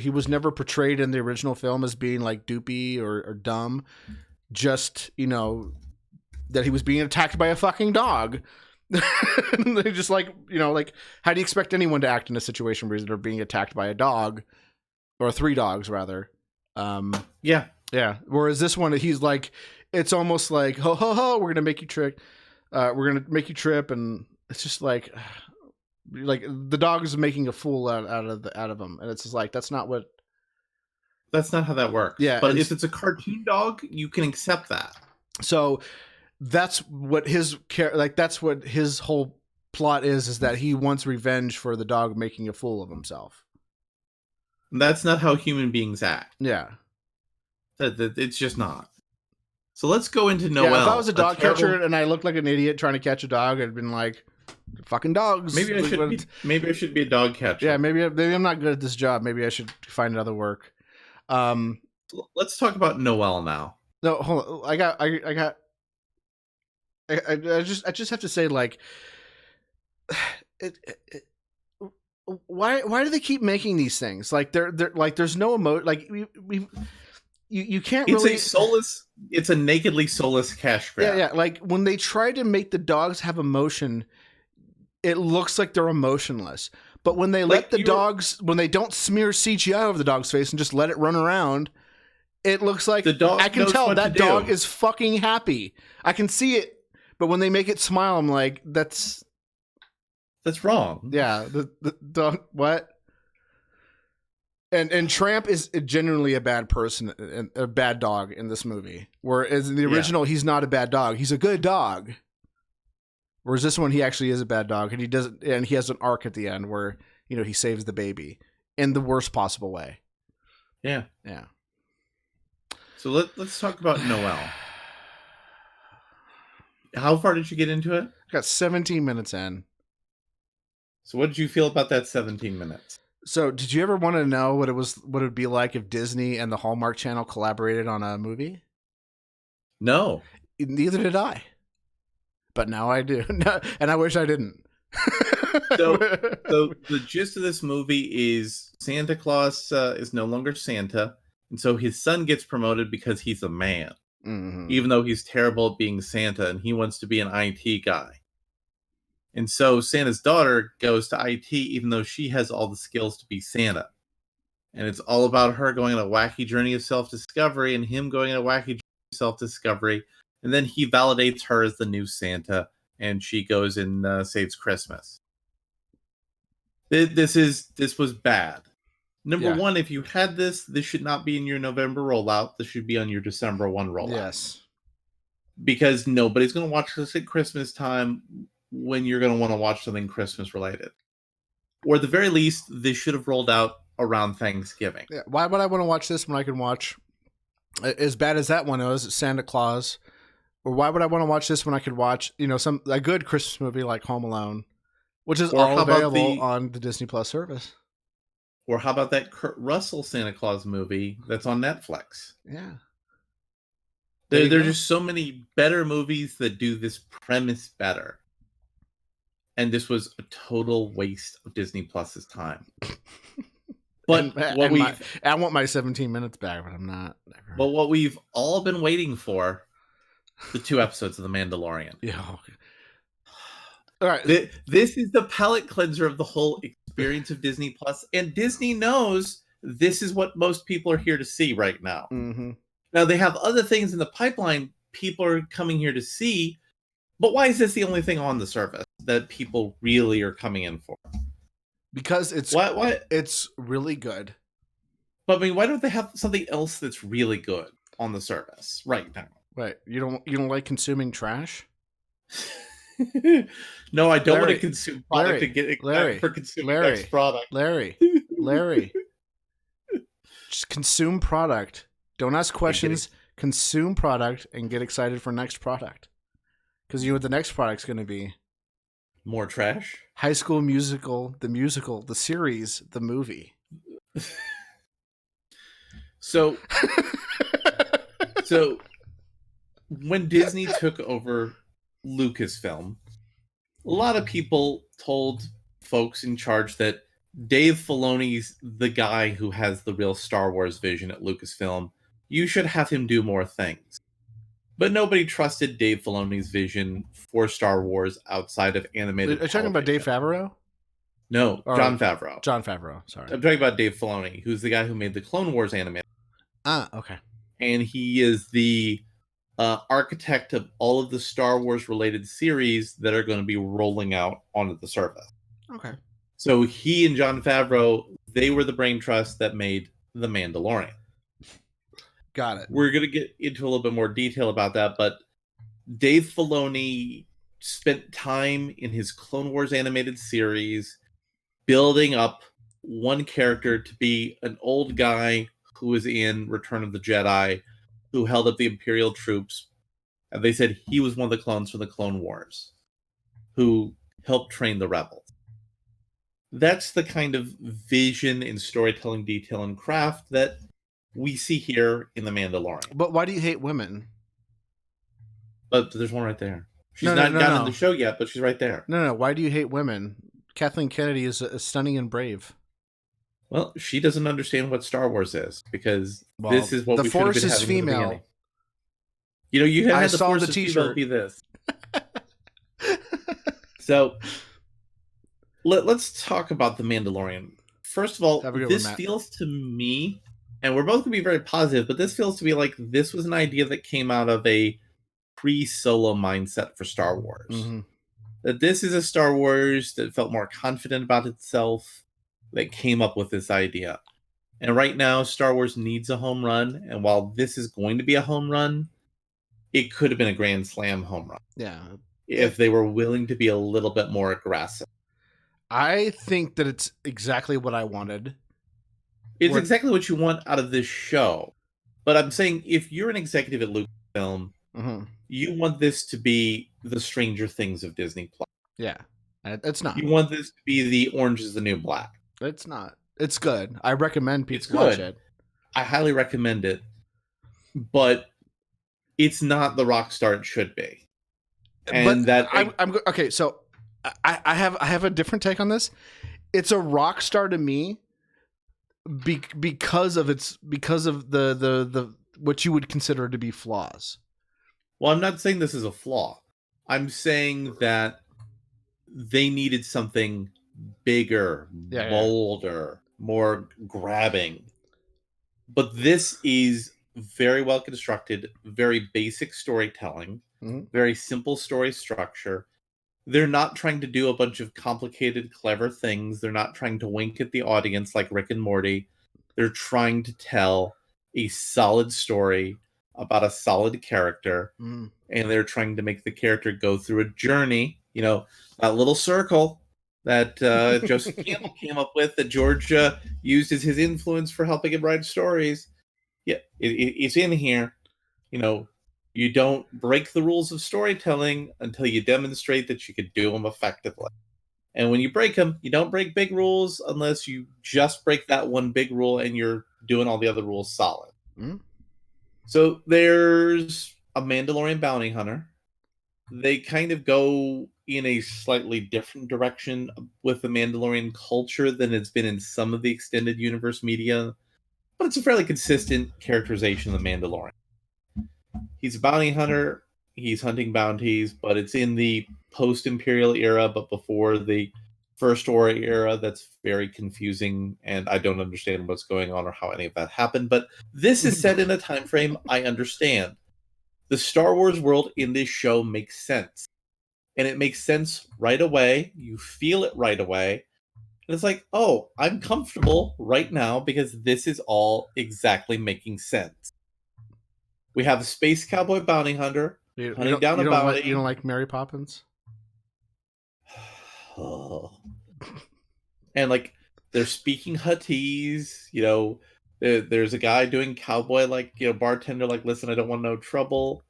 he was never portrayed in the original film as being like doopy or dumb. Just, that he was being attacked by a fucking dog. They just like how do you expect anyone to act in a situation where they're being attacked by a dog or 3 dogs rather? Yeah. Whereas this one, he's like, it's almost like, ho, ho, ho, we're going to make you trick. We're going to make you trip. And it's just like the dog is making a fool out of him, and it's just like that's not how that works. Yeah, but if it's a cartoon dog, you can accept that. So that's what that's what his whole plot is that he wants revenge for the dog making a fool of himself. That's not how human beings act. Yeah, it's just not. So let's go into Noelle. Yeah, if I was a dog catcher and I looked like an idiot trying to catch a dog, I'd been like, fucking dogs. Maybe I should be a dog catcher. Yeah, maybe I'm not good at this job. Maybe I should find other work. Let's talk about Noelle now. No, hold on. I just have to say, like, why do they keep making these things? Like they're like there's no emotion. Like you can't really. It's a nakedly soulless cash grab. Yeah. Like when they try to make the dogs have emotion, it looks like they're emotionless. But when they let the dogs, when they don't smear CGI over the dog's face and just let it run around, it looks like the dog. I can tell that dog is fucking happy. I can see it. But when they make it smile, I'm like, that's wrong. Yeah, the dog. What? And Tramp is genuinely a bad person, a bad dog in this movie. Whereas in the original, he's not a bad dog; he's a good dog. Whereas this one, he actually is a bad dog, and he has an arc at the end where he saves the baby in the worst possible way. Yeah. So let's talk about Noelle. How far did you get into it? I got 17 minutes in. So what did you feel about that 17 minutes? So did you ever want to know what it would be like if Disney and the Hallmark Channel collaborated on a movie? No. Neither did I. But now I do. And I wish I didn't. So the gist of this movie is Santa Claus is no longer Santa. And so his son gets promoted because he's a man. Mm-hmm. Even though he's terrible at being Santa and he wants to be an IT guy. And so Santa's daughter goes to IT even though she has all the skills to be Santa. And it's all about her going on a wacky journey of self-discovery and him going on a wacky journey of self-discovery. And then he validates her as the new Santa and she goes and saves Christmas. This was bad. Number one, if you had this should not be in your November rollout. This should be on your December 1 rollout. Yes. Because nobody's going to watch this at Christmas time when you're going to want to watch something Christmas related. Or at the very least, this should have rolled out around Thanksgiving. Yeah. Why would I want to watch this when I can watch, as bad as that one is, Santa Claus? Or why would I want to watch this when I could watch, a good Christmas movie like Home Alone, which is all available on the Disney Plus service? Or how about that Kurt Russell Santa Claus movie that's on Netflix? Yeah. There are just so many better movies that do this premise better. And this was a total waste of Disney Plus's time. But I want my 17 minutes back, but I'm not. But what we've all been waiting for, the 2 episodes of The Mandalorian. Yeah. Okay. All right. This is the palate cleanser of the whole experience of Disney Plus, and Disney knows this is what most people are here to see right now. Mm-hmm. Now they have other things in the pipeline people are coming here to see, but why is this the only thing on the service that people really are coming in for? Because What? it's really good. But I mean, why don't they have something else that's really good on the service right now? Right. You don't like consuming trash? No, I don't want to Larry, consume product and Larry, get excited Larry, for consuming next Larry, product. Larry, Larry. Just consume product. Don't ask questions. Consume product and get excited for next product. Because you know what the next product's going to be? More trash? High School Musical, the series, the movie. So when Disney took over Lucasfilm, a lot of people told folks in charge that Dave Filoni's the guy who has the real Star Wars vision at Lucasfilm. You should have him do more things. But nobody trusted Dave Filoni's vision for Star Wars outside of animated Are you talking about Dave television. Favreau? No, Or Jon Favreau. Jon Favreau, sorry. I'm talking about Dave Filoni, who's the guy who made the Clone Wars animated. Ah, okay. And he is the architect of all of the Star Wars related series that are going to be rolling out onto the service. Okay. So he and Jon Favreau, they were the brain trust that made The Mandalorian. Got it. We're going to get into a little bit more detail about that, but Dave Filoni spent time in his Clone Wars animated series building up one character to be an old guy who was in Return of the Jedi, who held up the Imperial troops. And they said he was one of the clones from the Clone Wars, who helped train the rebels. That's the kind of vision and storytelling detail and craft that we see here in The Mandalorian. But why do you hate women? But there's one right there. She's not gotten in the show yet, but she's right there. No. Why do you hate women? Kathleen Kennedy is stunning and brave. Well, she doesn't understand what Star Wars is, because this is what the we should have Force been is having in the female. beginning. You know, you had I the saw Force the is female t-shirt. be this. So let's talk about The Mandalorian. First of all, this feels to me, and we're both going to be very positive, but this feels to me like this was an idea that came out of a pre-Solo mindset for Star Wars. Mm-hmm. That this is a Star Wars that felt more confident about itself, that came up with this idea. And right now, Star Wars needs a home run, and while this is going to be a home run, it could have been a Grand Slam home run. Yeah. If they were willing to be a little bit more aggressive. I think that it's exactly what I wanted. It's exactly what you want out of this show. But I'm saying, if you're an executive at Lucasfilm, mm-hmm. you want this to be the Stranger Things of Disney Plus. Yeah. It's not. You want this to be the Orange is the New Black. It's not. It's good. I recommend people watch it. I highly recommend it. But it's not the rock star it should be. And but I'm okay. So I have a different take on this. It's a rock star to me because of the what you would consider to be flaws. Well, I'm not saying this is a flaw. I'm saying that they needed something bigger, bolder, more grabbing. But this is very well constructed, very basic storytelling, very simple story structure. They're not trying to do a bunch of complicated, clever things. They're not trying to wink at the audience like Rick and Morty. They're trying to tell a solid story about a solid character, and they're trying to make the character go through a journey. You know, that little circle that Joseph Campbell came up with, that George used as his influence for helping him write stories. Yeah, it's in here. You know, you don't break the rules of storytelling until you demonstrate that you could do them effectively. And when you break them, you don't break big rules unless you just break that one big rule and you're doing all the other rules solid. So there's a Mandalorian bounty hunter. They kind of go in a slightly different direction with the Mandalorian culture than it's been in some of the extended universe media, but it's a fairly consistent characterization of the Mandalorian. He's a bounty hunter. He's hunting bounties, but it's in the post-Imperial era, but before the First Order era. That's very confusing, and I don't understand what's going on or how any of that happened. But this is set in a time frame I understand. The Star Wars world in this show makes sense. And it makes sense right away. You feel it right away. And it's like, oh, I'm comfortable right now because this is all exactly making sense. We have a space cowboy bounty hunter hunting down a bounty. You don't like Mary Poppins? And like they're speaking Huttese, there's a guy doing cowboy, like, bartender, like, listen, I don't want no trouble,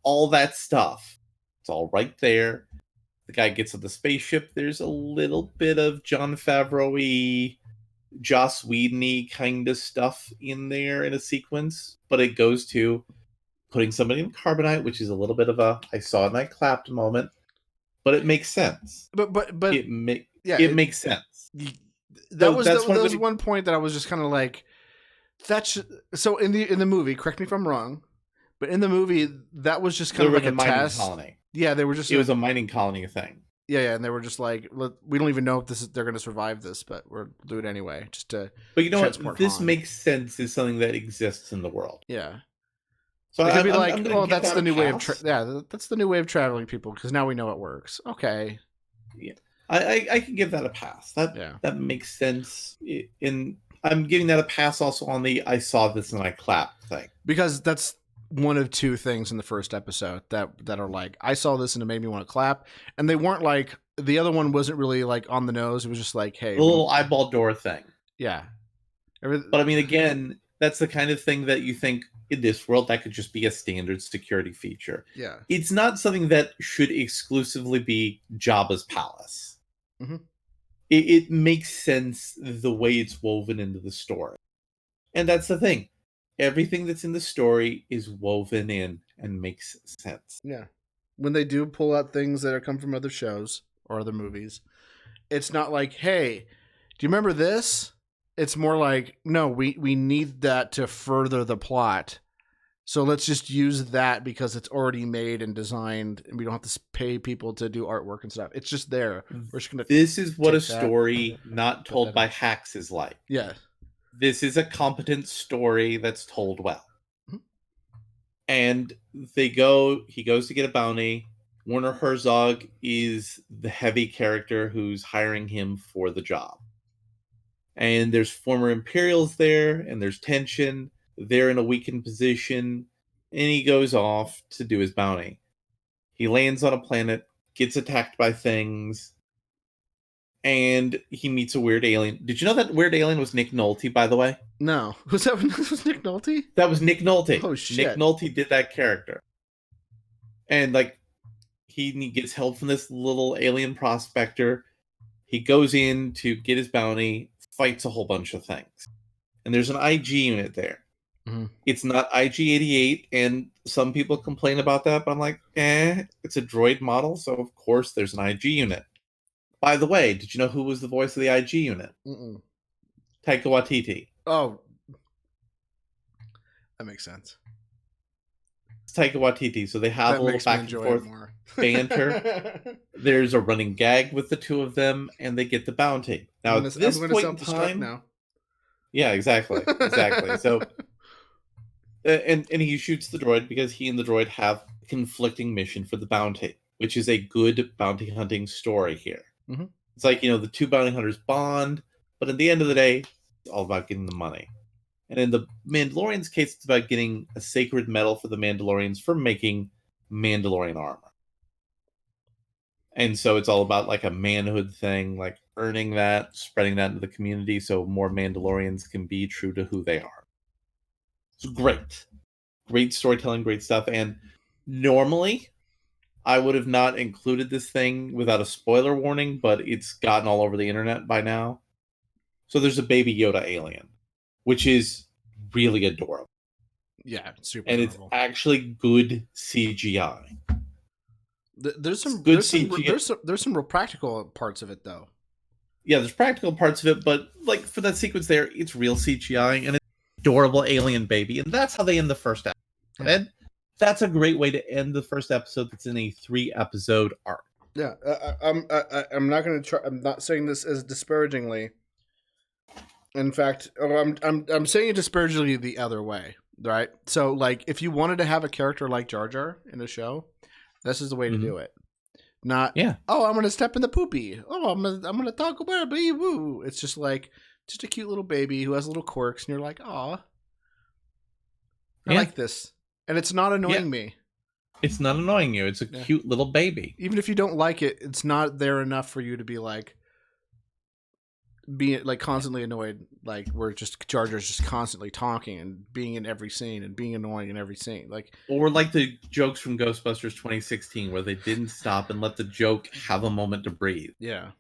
all that stuff. It's all right there. The guy gets on the spaceship. There's a little bit of Jon Favreau-y, Joss Whedon-y kind of stuff in there in a sequence, but it goes to putting somebody in carbonite, which is a little bit of a I saw it and I clapped moment, but it makes sense. But it makes sense. That was one point that I was just kind of like, so in the movie, correct me if I'm wrong, but in the movie that was just kind of like a test. Colony. Yeah, they were just. It was a mining colony thing. Yeah, and they were just like, we don't even know if they're going to survive this, but we'll do it anyway, just to. But you know what? This makes sense. Is something that exists in the world. Yeah. So it could be like, oh, that's the new way of that's the new way of traveling people because now we know it works. Okay. Yeah, I can give that a pass. That makes sense. I'm giving that a pass also on the I saw this and I clapped thing, because that's one of two things in the first episode that are like, I saw this and it made me want to clap, and they weren't like, the other one wasn't really like on the nose. It was just like, hey, a little eyeball door thing. Yeah. But I mean, again, that's the kind of thing that you think in this world that could just be a standard security feature. Yeah. It's not something that should exclusively be Jabba's palace. Mm-hmm. It makes sense the way it's woven into the story. And that's the thing. Everything that's in the story is woven in and makes sense. Yeah. When they do pull out things that come from other shows or other movies, it's not like, hey, do you remember this? It's more like, no, we need that to further the plot. So let's just use that because it's already made and designed and we don't have to pay people to do artwork and stuff. It's just there. We're just gonna. This is what a story not told by hacks is like. Yeah. This is a competent story that's told well. Mm-hmm. And he goes to get a bounty. Werner Herzog is the heavy character who's hiring him for the job. And there's former Imperials there, and there's tension. They're in a weakened position, and he goes off to do his bounty. He lands on a planet, gets attacked by things, and he meets a weird alien. Did you know that weird alien was Nick Nolte, by the way? No. Was Nick Nolte? That was Nick Nolte. Oh, shit. Nick Nolte did that character. And, like, he gets help from this little alien prospector. He goes in to get his bounty, fights a whole bunch of things. And there's an IG unit there. Mm-hmm. It's not IG-88, and some people complain about that, but I'm like, it's a droid model, so of course there's an IG unit. By the way, did you know who was the voice of the IG unit? Mm-mm. Taika Waititi. Oh. That makes sense. It's Taika Waititi, so they have a little back and forth banter. There's a running gag with the two of them, and they get the bounty. Now, at this point in time... now. Yeah, exactly. So, and he shoots the droid because he and the droid have a conflicting mission for the bounty, which is a good bounty hunting story here. Mm-hmm. It's like, the two bounty hunters bond, but at the end of the day, it's all about getting the money. And in the Mandalorians' case, it's about getting a sacred medal for the Mandalorians for making Mandalorian armor. And so it's all about like a manhood thing, like earning that, spreading that into the community so more Mandalorians can be true to who they are. It's great. Great storytelling, great stuff. And normally, I would have not included this thing without a spoiler warning, but it's gotten all over the internet by now. So there's a Baby Yoda alien, which is really adorable. Yeah, super and adorable. It's actually good CGI. There's some good CGI. There's some real practical parts of it though. Yeah, there's practical parts of it, but like for that sequence there, it's real CGI and it's an adorable alien baby, and that's how they end the first episode. Yeah. And that's a great way to end the first episode. That's in a 3-episode arc. Yeah, I'm not going to try. I'm not saying this as disparagingly. In fact, I'm saying it disparagingly the other way, right? So, like, if you wanted to have a character like Jar Jar in a show, this is the way to do it. Not, Yeah. oh, I'm gonna step in the poopy. Oh, I'm gonna talk about it. Woo. It's just like just a cute little baby who has little quirks, and you're like, aw, I Yeah. like this, and it's not Yeah. annoying me. It's not annoying you. It's a Yeah. cute little baby. Even if you don't like it, it's not there enough for you to be like being like constantly annoyed. Like we're just Jar Jar's just constantly talking and being in every scene and being annoying in every scene. Like, Or like the jokes from Ghostbusters 2016 where they didn't stop and let the joke have a moment to breathe. yeah,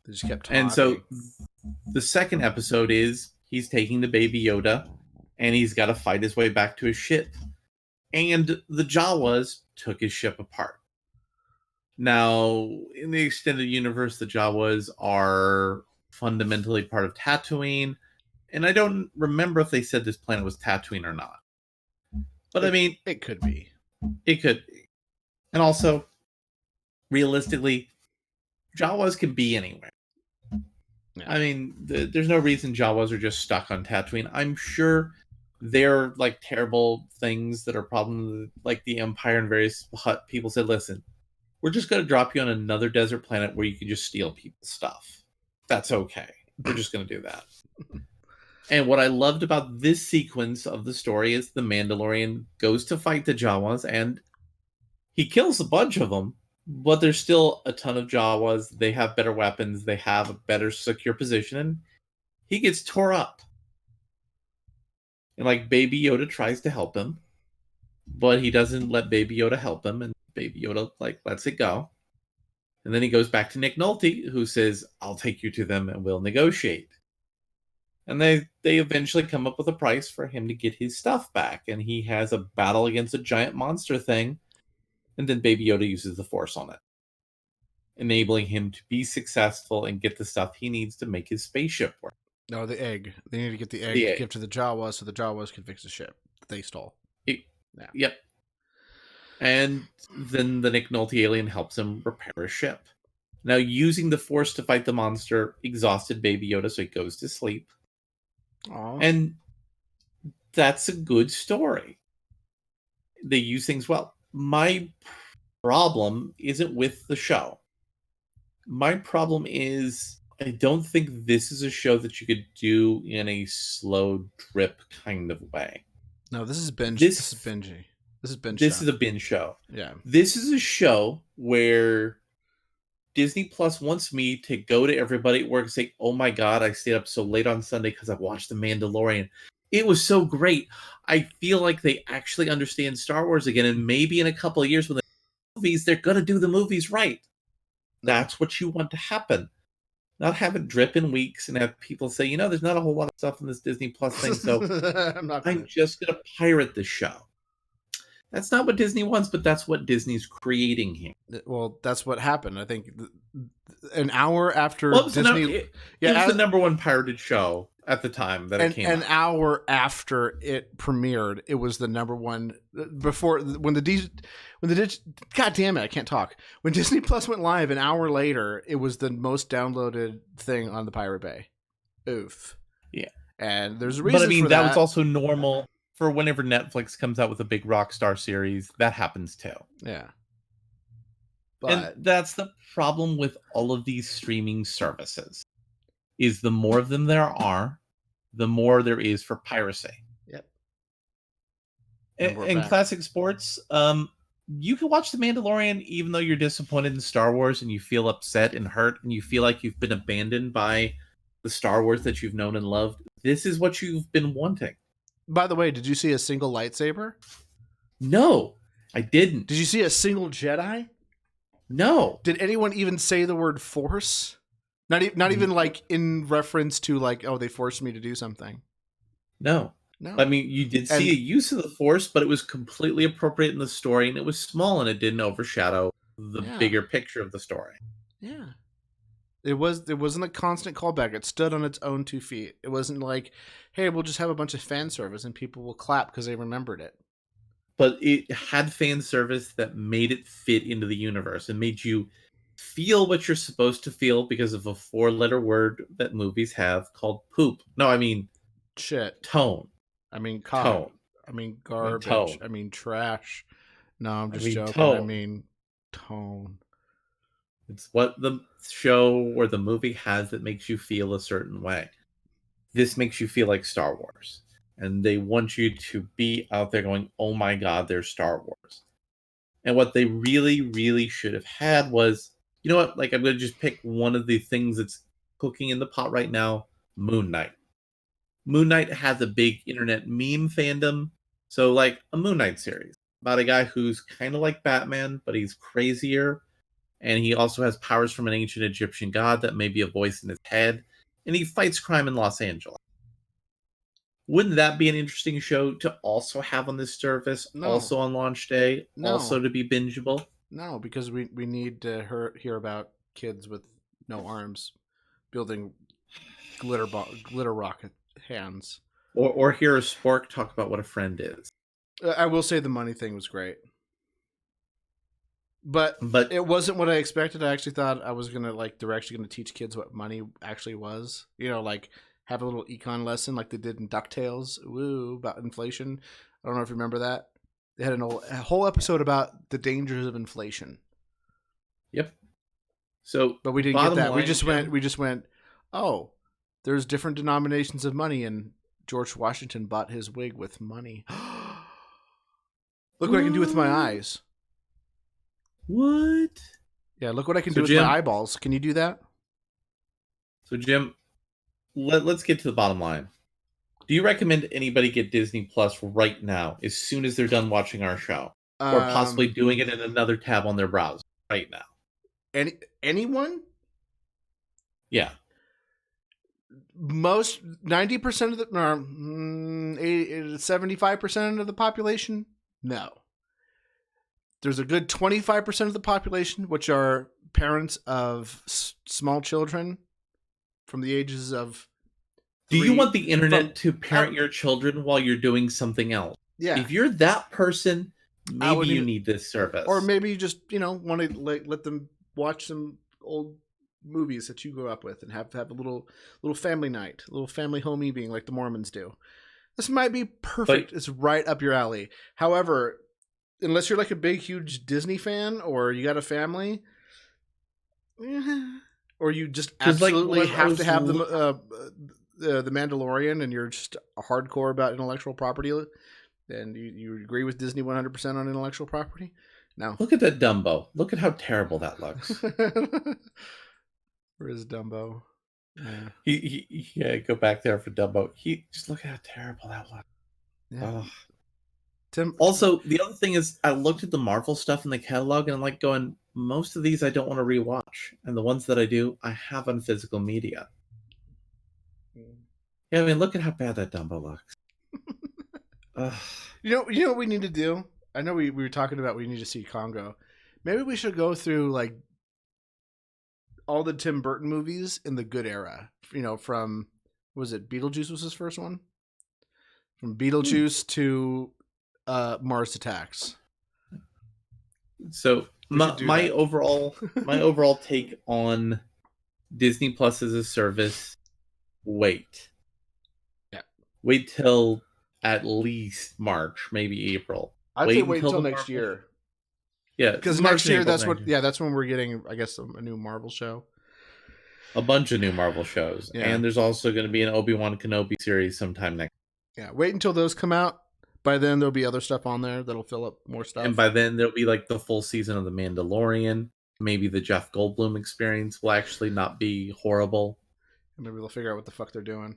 they just kept talking. And so the second episode is he's taking the baby Yoda and he's got to fight his way back to his ship. And the Jawas took his ship apart. Now, in the extended universe, the Jawas are fundamentally part of Tatooine. And I don't remember if they said this planet was Tatooine or not. But I mean, it could be. it could be. And also, realistically, Jawas can be anywhere. Yeah. I mean, there's no reason Jawas are just stuck on Tatooine. I'm sure they're like terrible things that are problems like the Empire and various Hut people said, listen, we're just going to drop you on another desert planet where you can just steal people's stuff. That's okay. We're just going to do that. And what I loved about this sequence of the story is the Mandalorian goes to fight the Jawas and he kills a bunch of them, but there's still a ton of Jawas. They have better weapons. They have a better secure position. And he gets tore up. And like Baby Yoda tries to help him, but he doesn't let Baby Yoda help him. And Baby Yoda like lets it go. And then he goes back to Nick Nolte, who says, I'll take you to them and we'll negotiate. And they eventually come up with a price for him to get his stuff back. And he has a battle against a giant monster thing. And then Baby Yoda uses the Force on it, enabling him to be successful and get the stuff he needs to make his spaceship work. No, the egg. They need to get the egg The to egg. give to the Jawas so the Jawas can fix the ship that they stole. Yeah. Yep. And then the Nick Nolte alien helps him repair a ship. Now, using the Force to fight the monster exhausted Baby Yoda, so he goes to sleep. Aww. And that's a good story. They use things well. My problem isn't with the show. My problem is I don't think this is a show that you could do in a slow drip kind of way. No, this is binge. This- This is bingey. This is binge. This show. is a binge show. Yeah. This is a show where Disney Plus wants me to go to everybody at work and say, oh my God, I stayed up so late on Sunday because I watched The Mandalorian. It was so great. I feel like they actually understand Star Wars again. And maybe in a couple of years when they do movies, they're going to do the movies right. That's what you want to happen. Not have it drip in weeks and have people say, you know, there's not a whole lot of stuff in this Disney Plus thing, so I'm just going to pirate the show. That's not what Disney wants, but that's what Disney's creating here. Well, that's what happened. I think an hour after Well, it was, Disney, it was the number one pirated show at the time that it came an out. hour after it premiered, it was the number one. Before when the God damn it, I can't talk. When Disney Plus went live, an hour later, it was the most downloaded thing on the Pirate Bay. Oof. Yeah, and there's a reason. But I mean, for that was also normal for whenever Netflix comes out with a big Rockstar series. That happens too. Yeah. And that's the problem with all of these streaming services. Is the more of them there are, the more there is for piracy. Yep. In classic sports, you can watch The Mandalorian even though you're disappointed in Star Wars and you feel upset and hurt and you feel like you've been abandoned by the Star Wars that you've known and loved. This is what you've been wanting. By the way, did you see a single lightsaber? No, I didn't. Did you see a single Jedi? No. Did anyone even say the word Force? Not even like in reference to like, oh, they forced me to do something. No. I mean, you did see a use of the Force, but it was completely appropriate in the story, and it was small, and it didn't overshadow the bigger picture of the story. Yeah. It wasn't a constant callback. It stood on its own 2 feet. It wasn't like, hey, we'll just have a bunch of fan service and people will clap because they remembered it. But it had fan service that made it fit into the universe and made you feel what you're supposed to feel because of a 4-letter word that movies have called poop. No, I mean shit. Tone. I mean tone. I mean garbage. Tone. I mean trash. No, I'm just joking. Tone. I mean tone. It's what the show or the movie has that makes you feel a certain way. This makes you feel like Star Wars. And they want you to be out there going, oh my God, there's Star Wars. And what they really, really should have had was, you know what? Like, I'm going to just pick one of the things that's cooking in the pot right now, Moon Knight. Moon Knight has a big internet meme fandom. So, like, a Moon Knight series about a guy who's kind of like Batman, but he's crazier. And he also has powers from an ancient Egyptian god that may be a voice in his head. And he fights crime in Los Angeles. Wouldn't that be an interesting show to also have on this service, No, also on launch day, no, also to be bingeable? no, because we need to hear about kids with no arms building glitter rocket hands. Or hear a spork talk about what a friend is. I will say the money thing was great, but But it wasn't what I expected. I actually thought I was gonna like they're actually gonna teach kids what money actually was. You know, like have a little econ lesson like they did in DuckTales. Woo, about inflation. I don't know if you remember that. They had a whole episode about the dangers of inflation. yep. So, But we didn't get bottom that. line, We just went. Oh, there's different denominations of money, and George Washington bought his wig with money. Look what I can do with my eyes. What? Yeah, look what I can So, do with Jim- my eyeballs. Can you do that? So, Jim, let's get to the bottom line. Do you recommend anybody get Disney Plus right now, as soon as they're done watching our show, or possibly doing it in another tab on their browser right now? Anyone? Yeah. Most 90% of the 75% of the population? No. There's a good 25% of the population which are parents of small children from the ages of Do you want the internet from- to parent your children while you're doing something else? Yeah. If you're that person, maybe would you need- need this service. Or maybe you just, want to let them watch some old movies that you grew up with and have a little family night, a little family home evening like the Mormons do. This might be perfect. It's right up your alley. However, unless you're like a big, huge Disney fan or you got a family, or you just 'Cause, like, absolutely when I have was to have the Mandalorian and you're just hardcore about intellectual property, and you agree with Disney 100% on intellectual property, no. Look at that Dumbo. Look at how terrible that looks. Where is Dumbo? Yeah. Yeah, go back there for Dumbo. Just look at how terrible that looks. Yeah. Ugh. Tim, Also, the other thing is, I looked at the Marvel stuff in the catalog, and I'm like going, most of these I don't want to rewatch, and the ones that I do, I have on physical media. Yeah, I mean, look at how bad that Dumbo looks. Ugh. you know what we need to do? I know we were talking about we need to see Congo. Maybe we should go through like all the Tim Burton movies in the good era. From was it Beetlejuice was his first one? From Beetlejuice to Mars Attacks. So We should do my that. overall take on Disney Plus as a service, wait. Yeah. Wait till at least March, maybe April. I'd Wait say wait until until the next Marvel- year. Yeah, Because March next and year, April that's next what. year. Yeah, that's when we're getting, I guess, a new Marvel show. A bunch of new Marvel shows, Yeah. and there's also going to be an Obi-Wan Kenobi series sometime next. Yeah, wait until those come out. By then, there'll be other stuff on there that'll fill up more stuff. And by then, there'll be like the full season of The Mandalorian. Maybe the Jeff Goldblum experience will actually not be horrible. Maybe they'll figure out what the fuck they're doing.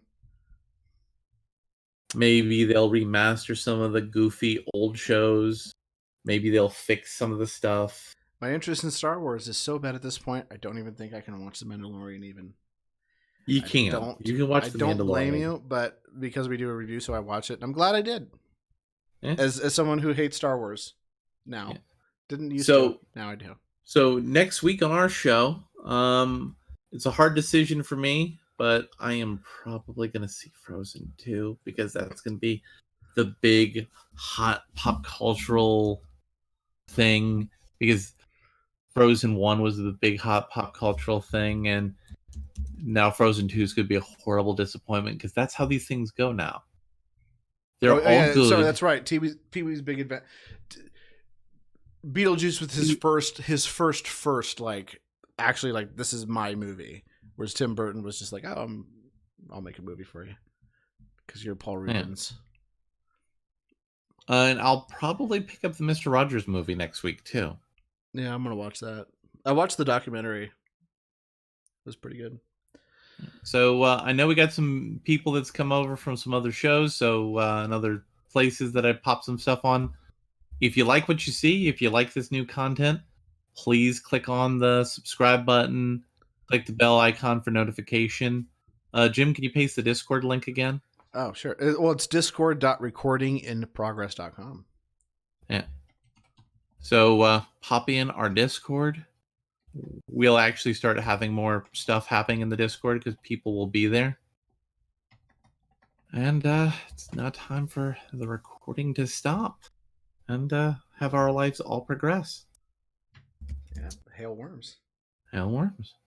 Maybe they'll remaster some of the goofy old shows. Maybe they'll fix some of the stuff. My interest in Star Wars is so bad at this point. I don't even think I can watch The Mandalorian. Even You I can. don't- You can watch I The don't Mandalorian. blame you, but because we do a review, so I watch it. And I'm glad I did. Yeah. As someone who hates Star Wars now, Yeah. didn't used So- to. Now I do. So next week on our show, it's a hard decision for me, but I am probably going to see Frozen 2 because that's going to be the big hot pop cultural thing, because Frozen 1 was the big hot pop cultural thing, and now Frozen 2 is going to be a horrible disappointment because that's how these things go now. They're all good. Sorry, that's right. Pee Wee's Big Adventure. Beetlejuice with his first like actually like, this is my movie. Whereas Tim Burton was just like, oh, I'll make a movie for you because you're Paul Yeah. Rubens. And I'll probably pick up the Mr. Rogers movie next week too. Yeah, I'm gonna watch that. I watched the documentary. It was pretty good. So I know we got some people that's come over from some other shows, so and other places that I popped some stuff on. If you like what you see, if you like this new content, please click on the subscribe button, click the bell icon for notification. Jim, can you paste the Discord link again? Oh, sure. Well, it's discord.recordinginprogress.com. Yeah. So pop in our Discord. We'll actually start having more stuff happening in the Discord because people will be there. And it's now time for the recording to stop and have our lives all progress. Yeah, hail worms. Hail worms.